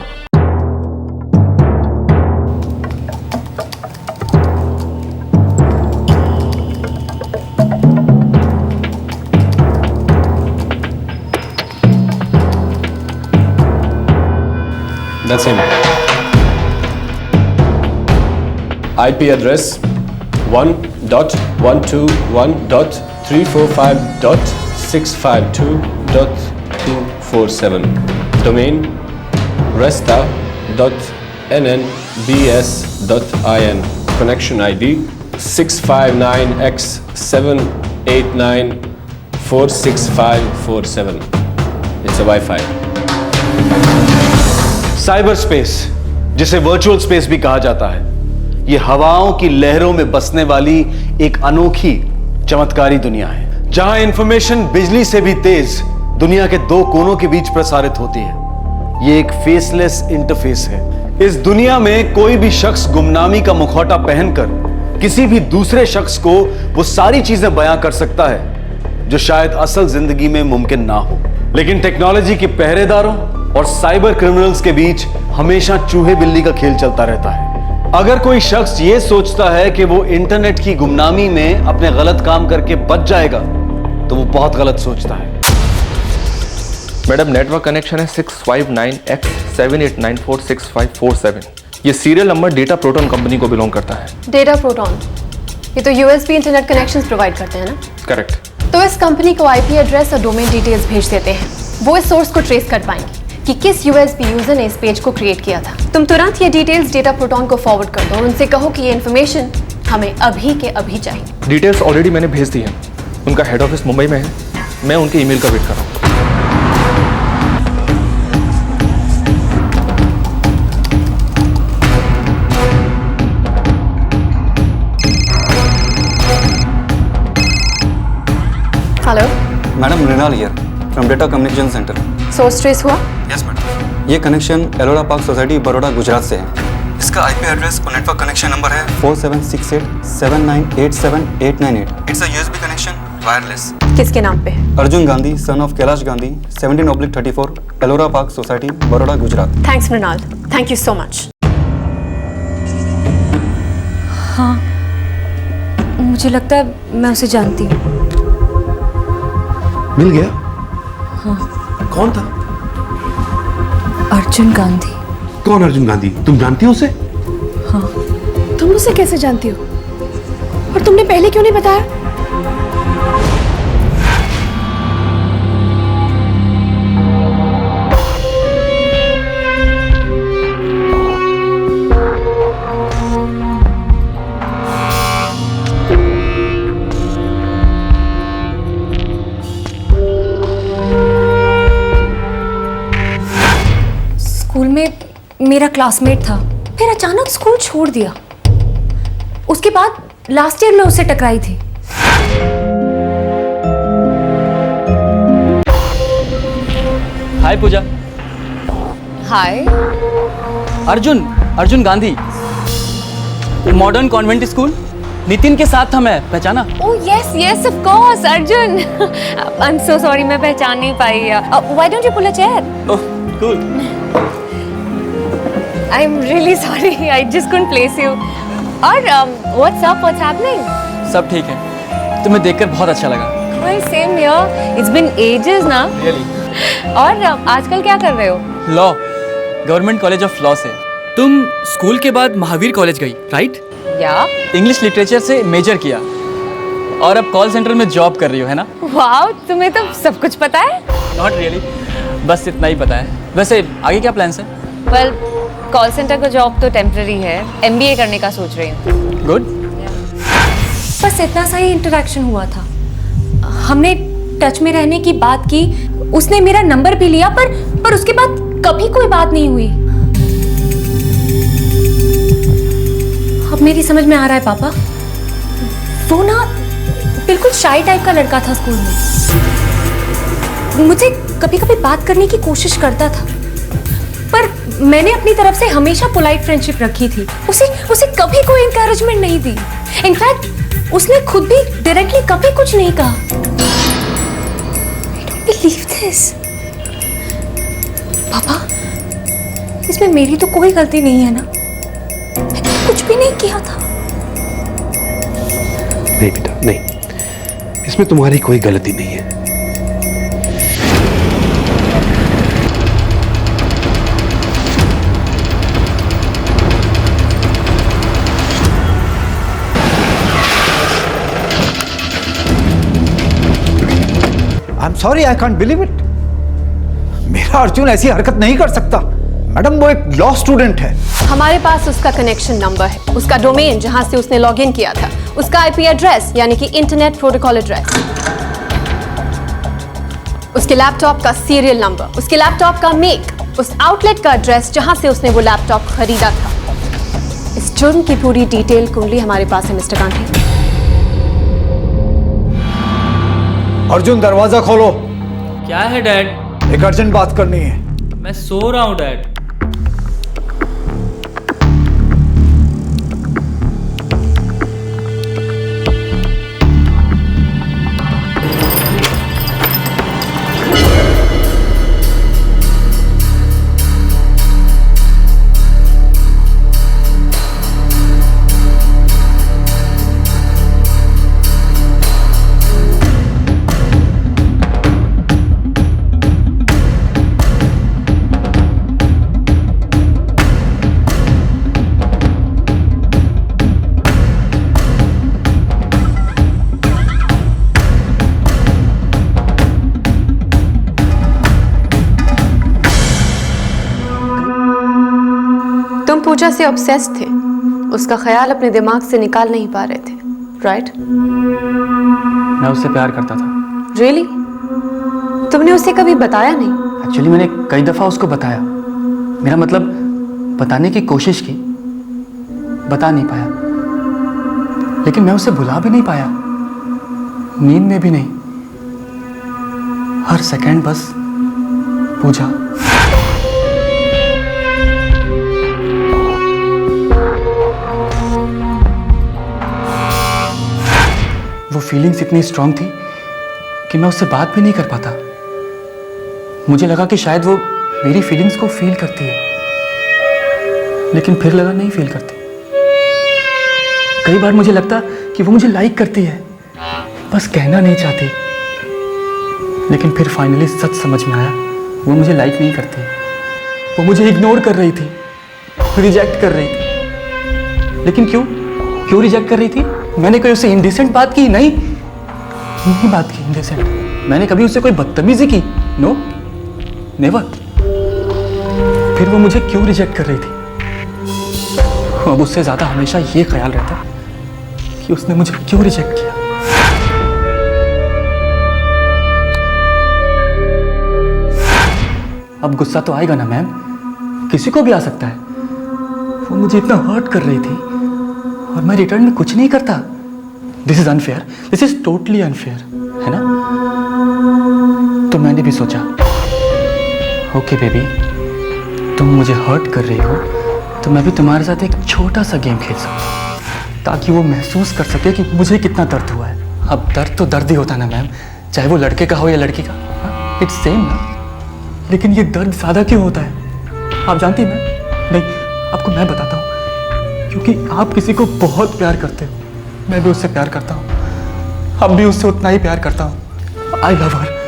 Speaker 9: That's him. IP address 1.121.345.652.247. Domain resta.nnbs.in. Connection ID 659x789465547. It's a Wi-Fi.
Speaker 7: Cyber space, जिसे वर्चुअल स्पेस भी कहा जाता है, ये हवाओं की लहरों में बसने वाली एक अनोखी चमत्कारी दुनिया है, जहां इंफॉर्मेशन बिजली से भी तेज दुनिया के दो कोनों के बीच प्रसारित होती है। ये एक फेसलेस इंटरफेस है। इस दुनिया में कोई भी शख्स गुमनामी का मुखौटा पहनकर किसी भी दूसरे शख्स को वो सारी चीजें बयां कर सकता है जो शायद असल जिंदगी में मुमकिन ना हो। लेकिन टेक्नोलॉजी के पहरेदारों और साइबर क्रिमिनल्स के बीच हमेशा चूहे बिल्ली का खेल चलता रहता है। अगर कोई शख्स ये सोचता है कि वो इंटरनेट की गुमनामी में अपने गलत काम करके बच जाएगा, तो वो बहुत गलत सोचता है।
Speaker 20: मैडम, नेटवर्क कनेक्शन है 659x789465547। ये serial number data proton company को बिलोंग करता है।
Speaker 13: डेटा प्रोटॉन, ये तो यूएसबी इंटरनेट कनेक्शंस प्रोवाइड करते हैं ना?
Speaker 20: करेक्ट।
Speaker 13: तो इस कंपनी को आईपी एड्रेस और डोमेन डिटेल्स भेज देते हैं। वो इस सोर्स को ट्रेस कर पाएंगे कि किस यूएसबी यूजर ने इस पेज को क्रिएट किया था। तुम तुरंत ये डिटेल्स डेटा प्रोटॉन को फॉरवर्ड कर दो और उनसे कहो कि ये इन्फॉर्मेशन हमें अभी के अभी चाहिए।
Speaker 20: डिटेल्स ऑलरेडी मैंने भेज दी हैं। उनका हेड ऑफिस मुंबई में है, मैं उनके ईमेल का वेट कर रहा हूँ।
Speaker 13: Hello
Speaker 2: madam, Mrinal here from data communication centre.
Speaker 13: Source trace हुआ?
Speaker 2: Yes madam. ये connection Ellora park society Baroda Gujarat से है। इसका आईपी एड्रेस और नेटवर्क कनेक्शन नंबर है 476879879898। It's a USB connection, wireless.
Speaker 13: किसके नाम पे है?
Speaker 2: Arjun Gandhi, son of Kailash Gandhi, 17/34, Ellora park society Baroda Gujarat.
Speaker 13: Thanks Mrinal, thank you so much.
Speaker 12: हाँ, मुझे लगता है मैं उसे जानती हूँ।
Speaker 17: मिल गया?
Speaker 12: हाँ।
Speaker 17: कौन था?
Speaker 12: अर्जुन गांधी।
Speaker 17: कौन अर्जुन गांधी? तुम जानती हो उसे?
Speaker 12: हाँ।
Speaker 19: तुम उसे कैसे जानती हो? और तुमने पहले क्यों नहीं बताया?
Speaker 12: स्कूल में मेरा क्लासमेट था, फिर अचानक स्कूल छोड़ दिया। उसके बाद लास्ट ईयर में उससे टकराई थी।
Speaker 15: Hi Pooja.
Speaker 13: Hi.
Speaker 15: Arjun Gandhi, modern convent school, Nitin के साथ था मैं, पहचाना?
Speaker 12: Oh yes yes of course, Arjun. I am so sorry, मैं पहचान नहीं पाई। Why don't you pull a chair?
Speaker 15: Oh cool.
Speaker 12: I am really sorry, I just couldn't place you. और व्हाट्स अप, व्हाट्स हैपनिंग?
Speaker 15: सब ठीक है, तुम्हें देखकर बहुत अच्छा लगा।
Speaker 12: Well same here, it's been ages ना।
Speaker 15: रियली।
Speaker 12: और आजकल क्या कर रहे हो?
Speaker 15: Law, government college of law से। तुम स्कूल के बाद महावीर कॉलेज गई, राइट?
Speaker 12: या।
Speaker 15: इंग्लिश लिटरेचर से मेजर किया और अब कॉल सेंटर में जॉब कर रही हो, है ना?
Speaker 12: वाओ, तुम्हें तो सब कुछ पता है।
Speaker 15: नॉट रियली, बस इतना ही पता है। वैसे आगे क्या प्लान्स है?
Speaker 12: वेल, कॉल सेंटर का जॉब तो टेम्पररी है, एमबीए करने का सोच रही हूँ।
Speaker 15: गुड।
Speaker 12: बस इतना सा ही इंटरेक्शन हुआ था, हमने टच में रहने की बात की, उसने मेरा नंबर भी लिया, पर उसके बाद कभी कोई बात नहीं हुई। अब मेरी समझ में आ रहा है पापा, वो ना बिल्कुल शाई टाइप का लड़का था स्कूल में। मुझे कभी कभी बात करने की कोशिश करता था, पर मैंने अपनी तरफ से हमेशा पोलाइट फ्रेंडशिप रखी थी। उसे कभी कोई एनकरेजमेंट नहीं दी। इनफैक्ट उसने खुद भी डायरेक्टली कभी कुछ नहीं कहा। I don't believe this. पापा, इसमें मेरी तो कोई गलती नहीं है ना? मैंने कुछ भी नहीं किया था।
Speaker 17: नहीं बेटा, नहीं, इसमें तुम्हारी कोई गलती नहीं है।
Speaker 22: I am sorry, I can't believe it. मेरा अर्जुन ऐसी हरकत नहीं कर सकता। मैडम, वो एक लॉ स्टूडेंट है।
Speaker 13: हमारे पास उसका कनेक्शन नंबर है, उसका डोमेन जहां से उसने लॉगिन किया था, उसका आईपी एड्रेस यानी कि इंटरनेट प्रोटोकॉल एड्रेस, उसके लैपटॉप का सीरियल नंबर, उसके लैपटॉप का मेक, उस आउटलेट का एड्रेस जहां से उसने वो लैपटॉप खरीदा था। इस जुर्म की पूरी डिटेल कुंडली हमारे पास है मिस्टर गांधी।
Speaker 22: अर्जुन, दरवाजा खोलो।
Speaker 15: क्या है डैड?
Speaker 22: एक अर्जेंट बात करनी है।
Speaker 15: मैं सो रहा हूँ डैड।
Speaker 13: पूजा से ऑब्सेस्ड थे, उसका ख्याल अपने दिमाग से निकाल नहीं पा रहे थे, राइट?
Speaker 15: मैं उससे प्यार करता था।
Speaker 13: रियली? तुमने उसे कभी बताया नहीं?
Speaker 15: एक्चुअली मैंने कई दफ़ा उसको बताया, मेरा मतलब बताने की कोशिश की, बता नहीं पाया, लेकिन मैं उसे भुला भी नहीं पाया, नींद में भी नहीं, हर सेकंड बस पूजा। वो फीलिंग्स इतनी स्ट्रांग थी कि मैं उससे बात भी नहीं कर पाता। मुझे लगा कि शायद वो मेरी फीलिंग्स को फील करती है, लेकिन फिर लगा नहीं फील करती। कई बार मुझे लगता कि वो मुझे लाइक करती है, बस कहना नहीं चाहती, लेकिन फिर फाइनली सच समझ में आया, वो मुझे लाइक नहीं करती, वो मुझे इग्नोर कर रही थी, रिजेक्ट कर रही थी। लेकिन क्यों रिजेक्ट कर रही थी? मैंने कोई उससे इंडिसेंट बात की? नहीं बात की इंडिसेंट। मैंने कभी उससे कोई बदतमीजी की? No, never. फिर वो मुझे क्यों रिजेक्ट कर रही थी? अब उससे ज्यादा हमेशा ये ख्याल रहता कि उसने मुझे क्यों रिजेक्ट किया। अब गुस्सा तो आएगा ना मैम, किसी को भी आ सकता है। वो मुझे इतना हर्ट कर रही थी और मैं रिटर्न में कुछ नहीं करता। This is unfair, this is totally unfair, है ना? तो मैंने भी सोचा, ओके बेबी, तुम मुझे हर्ट कर रही हो तो मैं भी तुम्हारे साथ एक छोटा सा गेम खेल सकता हूँ, ताकि वो महसूस कर सके कि मुझे कितना दर्द हुआ है। अब दर्द तो दर्द ही होता ना मैम, चाहे वो लड़के का हो या लड़की का, इट्स सेम ना। लेकिन ये दर्द ज़्यादा क्यों होता है आप जानती हैं मैम? नहीं, आपको मैं बताता हूँ, क्योंकि आप किसी को बहुत प्यार करते हो, मैं भी उससे प्यार करता हूँ, अब भी उससे उतना ही प्यार करता हूँ। I love her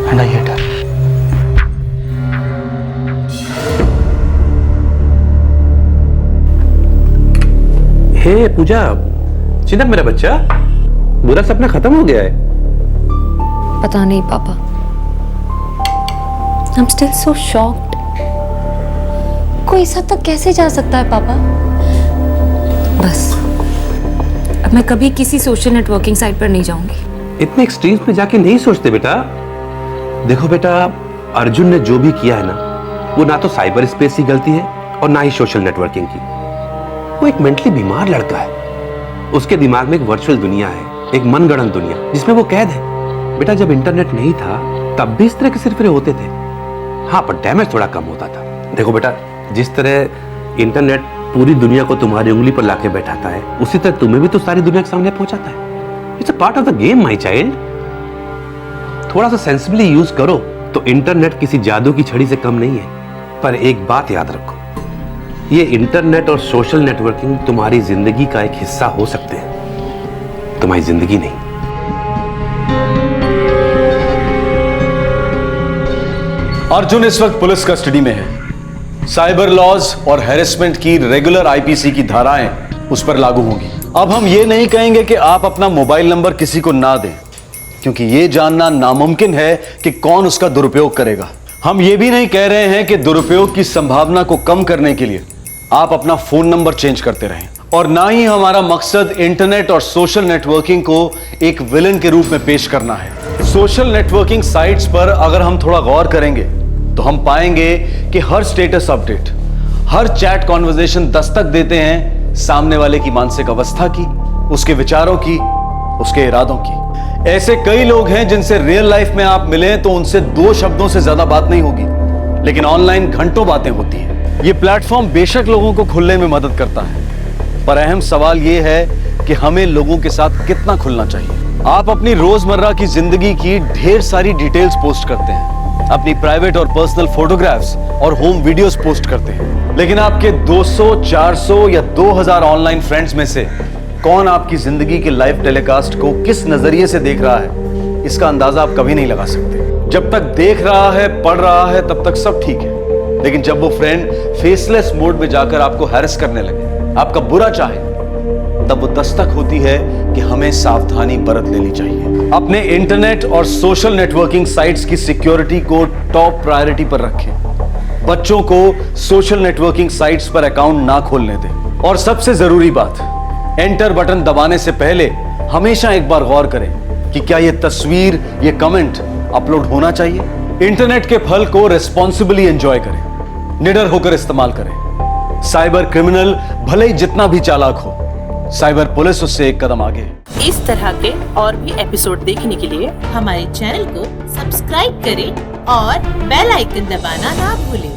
Speaker 15: and I hate her.
Speaker 17: Hey Pooja, चिंता मेरा बच्चा, बुरा सपना खत्म हो गया है।
Speaker 12: पता नहीं पापा, I am still so shocked. कोई इस हद तक कैसे जा सकता है पापा? बस अब मैं कभी किसी सोशल नेटवर्किंग साइट पर नहीं जाऊंगी।
Speaker 17: इतने एक्सट्रीम्स में जाके नहीं सोचते बेटा। देखो बेटा, अर्जुन ने जो भी किया है ना, वो ना तो साइबर स्पेस की गलती है और ना ही सोशल नेटवर्किंग की। वो एक मेंटली बीमार लड़का है। उसके दिमाग में एक वर्चुअल दुनिया है, एक मनगढ़ंत दुनिया, जिसमें वो कैद है। बेटा, जब इंटरनेट नहीं था तब भी इस तरह के सिरफिरे होते थे, हाँ, पर डैमेज थोड़ा कम होता था। देखो बेटा, जिस तरह इंटरनेट पूरी दुनिया को तुम्हारी उंगली पर लाके बैठाता है, उसी तरह तुम्हें भी तो सारी दुनिया के सामने पहुंचाता है। It's a part of the game my child. थोड़ा सा सेंसिबली यूज करो तो इंटरनेट किसी जादू की छड़ी से कम नहीं है। पर एक बात याद रखो, ये इंटरनेट और सोशल नेटवर्किंग तुम्हारी जिंदगी का एक हिस्सा हो सकते हैं, तुम्हारी जिंदगी नहीं।
Speaker 7: अर्जुन इस वक्त पुलिस कस्टडी में है। साइबर लॉज और हैरेसमेंट की रेगुलर आईपीसी की धाराएं उस पर लागू होंगी। अब हम ये नहीं कहेंगे कि आप अपना मोबाइल नंबर किसी को ना दें, क्योंकि ये जानना नामुमकिन है कि कौन उसका दुरुपयोग करेगा। हम ये भी नहीं कह रहे हैं कि दुरुपयोग की संभावना को कम करने के लिए आप अपना फोन नंबर चेंज करते रहें, और ना ही हमारा मकसद इंटरनेट और सोशल नेटवर्किंग को एक विलन के रूप में पेश करना है। सोशल नेटवर्किंग साइट्स पर अगर हम थोड़ा गौर करेंगे तो हम पाएंगे कि हर स्टेटस अपडेट, हर चैट कॉन्वर्सेशन दस्तक देते हैं सामने वाले की मानसिक अवस्था की, उसके विचारों की, उसके इरादों की। ऐसे कई लोग हैं जिनसे रियल लाइफ में आप मिलें तो उनसे 2 शब्दों से ज्यादा बात नहीं होगी, लेकिन ऑनलाइन घंटों बातें होती हैं। ये प्लेटफॉर्म बेशक लोगों को खुलने में मदद करता है, पर अहम सवाल ये है कि हमें लोगों के साथ कितना खुलना चाहिए। आप अपनी रोजमर्रा की जिंदगी की ढेर सारी डिटेल्स पोस्ट करते हैं, अपनी प्राइवेट और पर्सनल फोटोग्राफ्स और होम वीडियोस पोस्ट करते हैं, लेकिन आपके 200, 400 या 2000 ऑनलाइन फ्रेंड्स में से कौन आपकी जिंदगी के लाइव टेलीकास्ट को किस नजरिए से देख रहा है, इसका अंदाजा आप कभी नहीं लगा सकते। जब तक देख रहा है, पढ़ रहा है, तब तक सब ठीक है, लेकिन जब वो फ्रेंड फेसलेस मोड में जाकर आपको हैरेस करने लगे, आपका बुरा चाहे, तब वो दस्तक होती है कि हमें सावधानी बरत लेनी चाहिए। अपने इंटरनेट और सोशल नेटवर्किंग साइट्स की सिक्योरिटी को टॉप प्रायोरिटी पर रखें। बच्चों को सोशल नेटवर्किंग साइट्स पर अकाउंट ना खोलने दें। और सबसे जरूरी बात, एंटर बटन दबाने से पहले हमेशा एक बार गौर करें कि क्या यह तस्वीर, यह कमेंट अपलोड होना चाहिए। इंटरनेट के फल को रिस्पॉन्सिबली एंजॉय करें, निडर होकर इस्तेमाल करें। साइबर क्रिमिनल भले ही जितना भी चालाक हो, साइबर पुलिस उससे एक कदम आगे है।
Speaker 4: इस तरह के और भी एपिसोड देखने के लिए हमारे चैनल को सब्सक्राइब करें और बेल आइकन दबाना ना भूलें।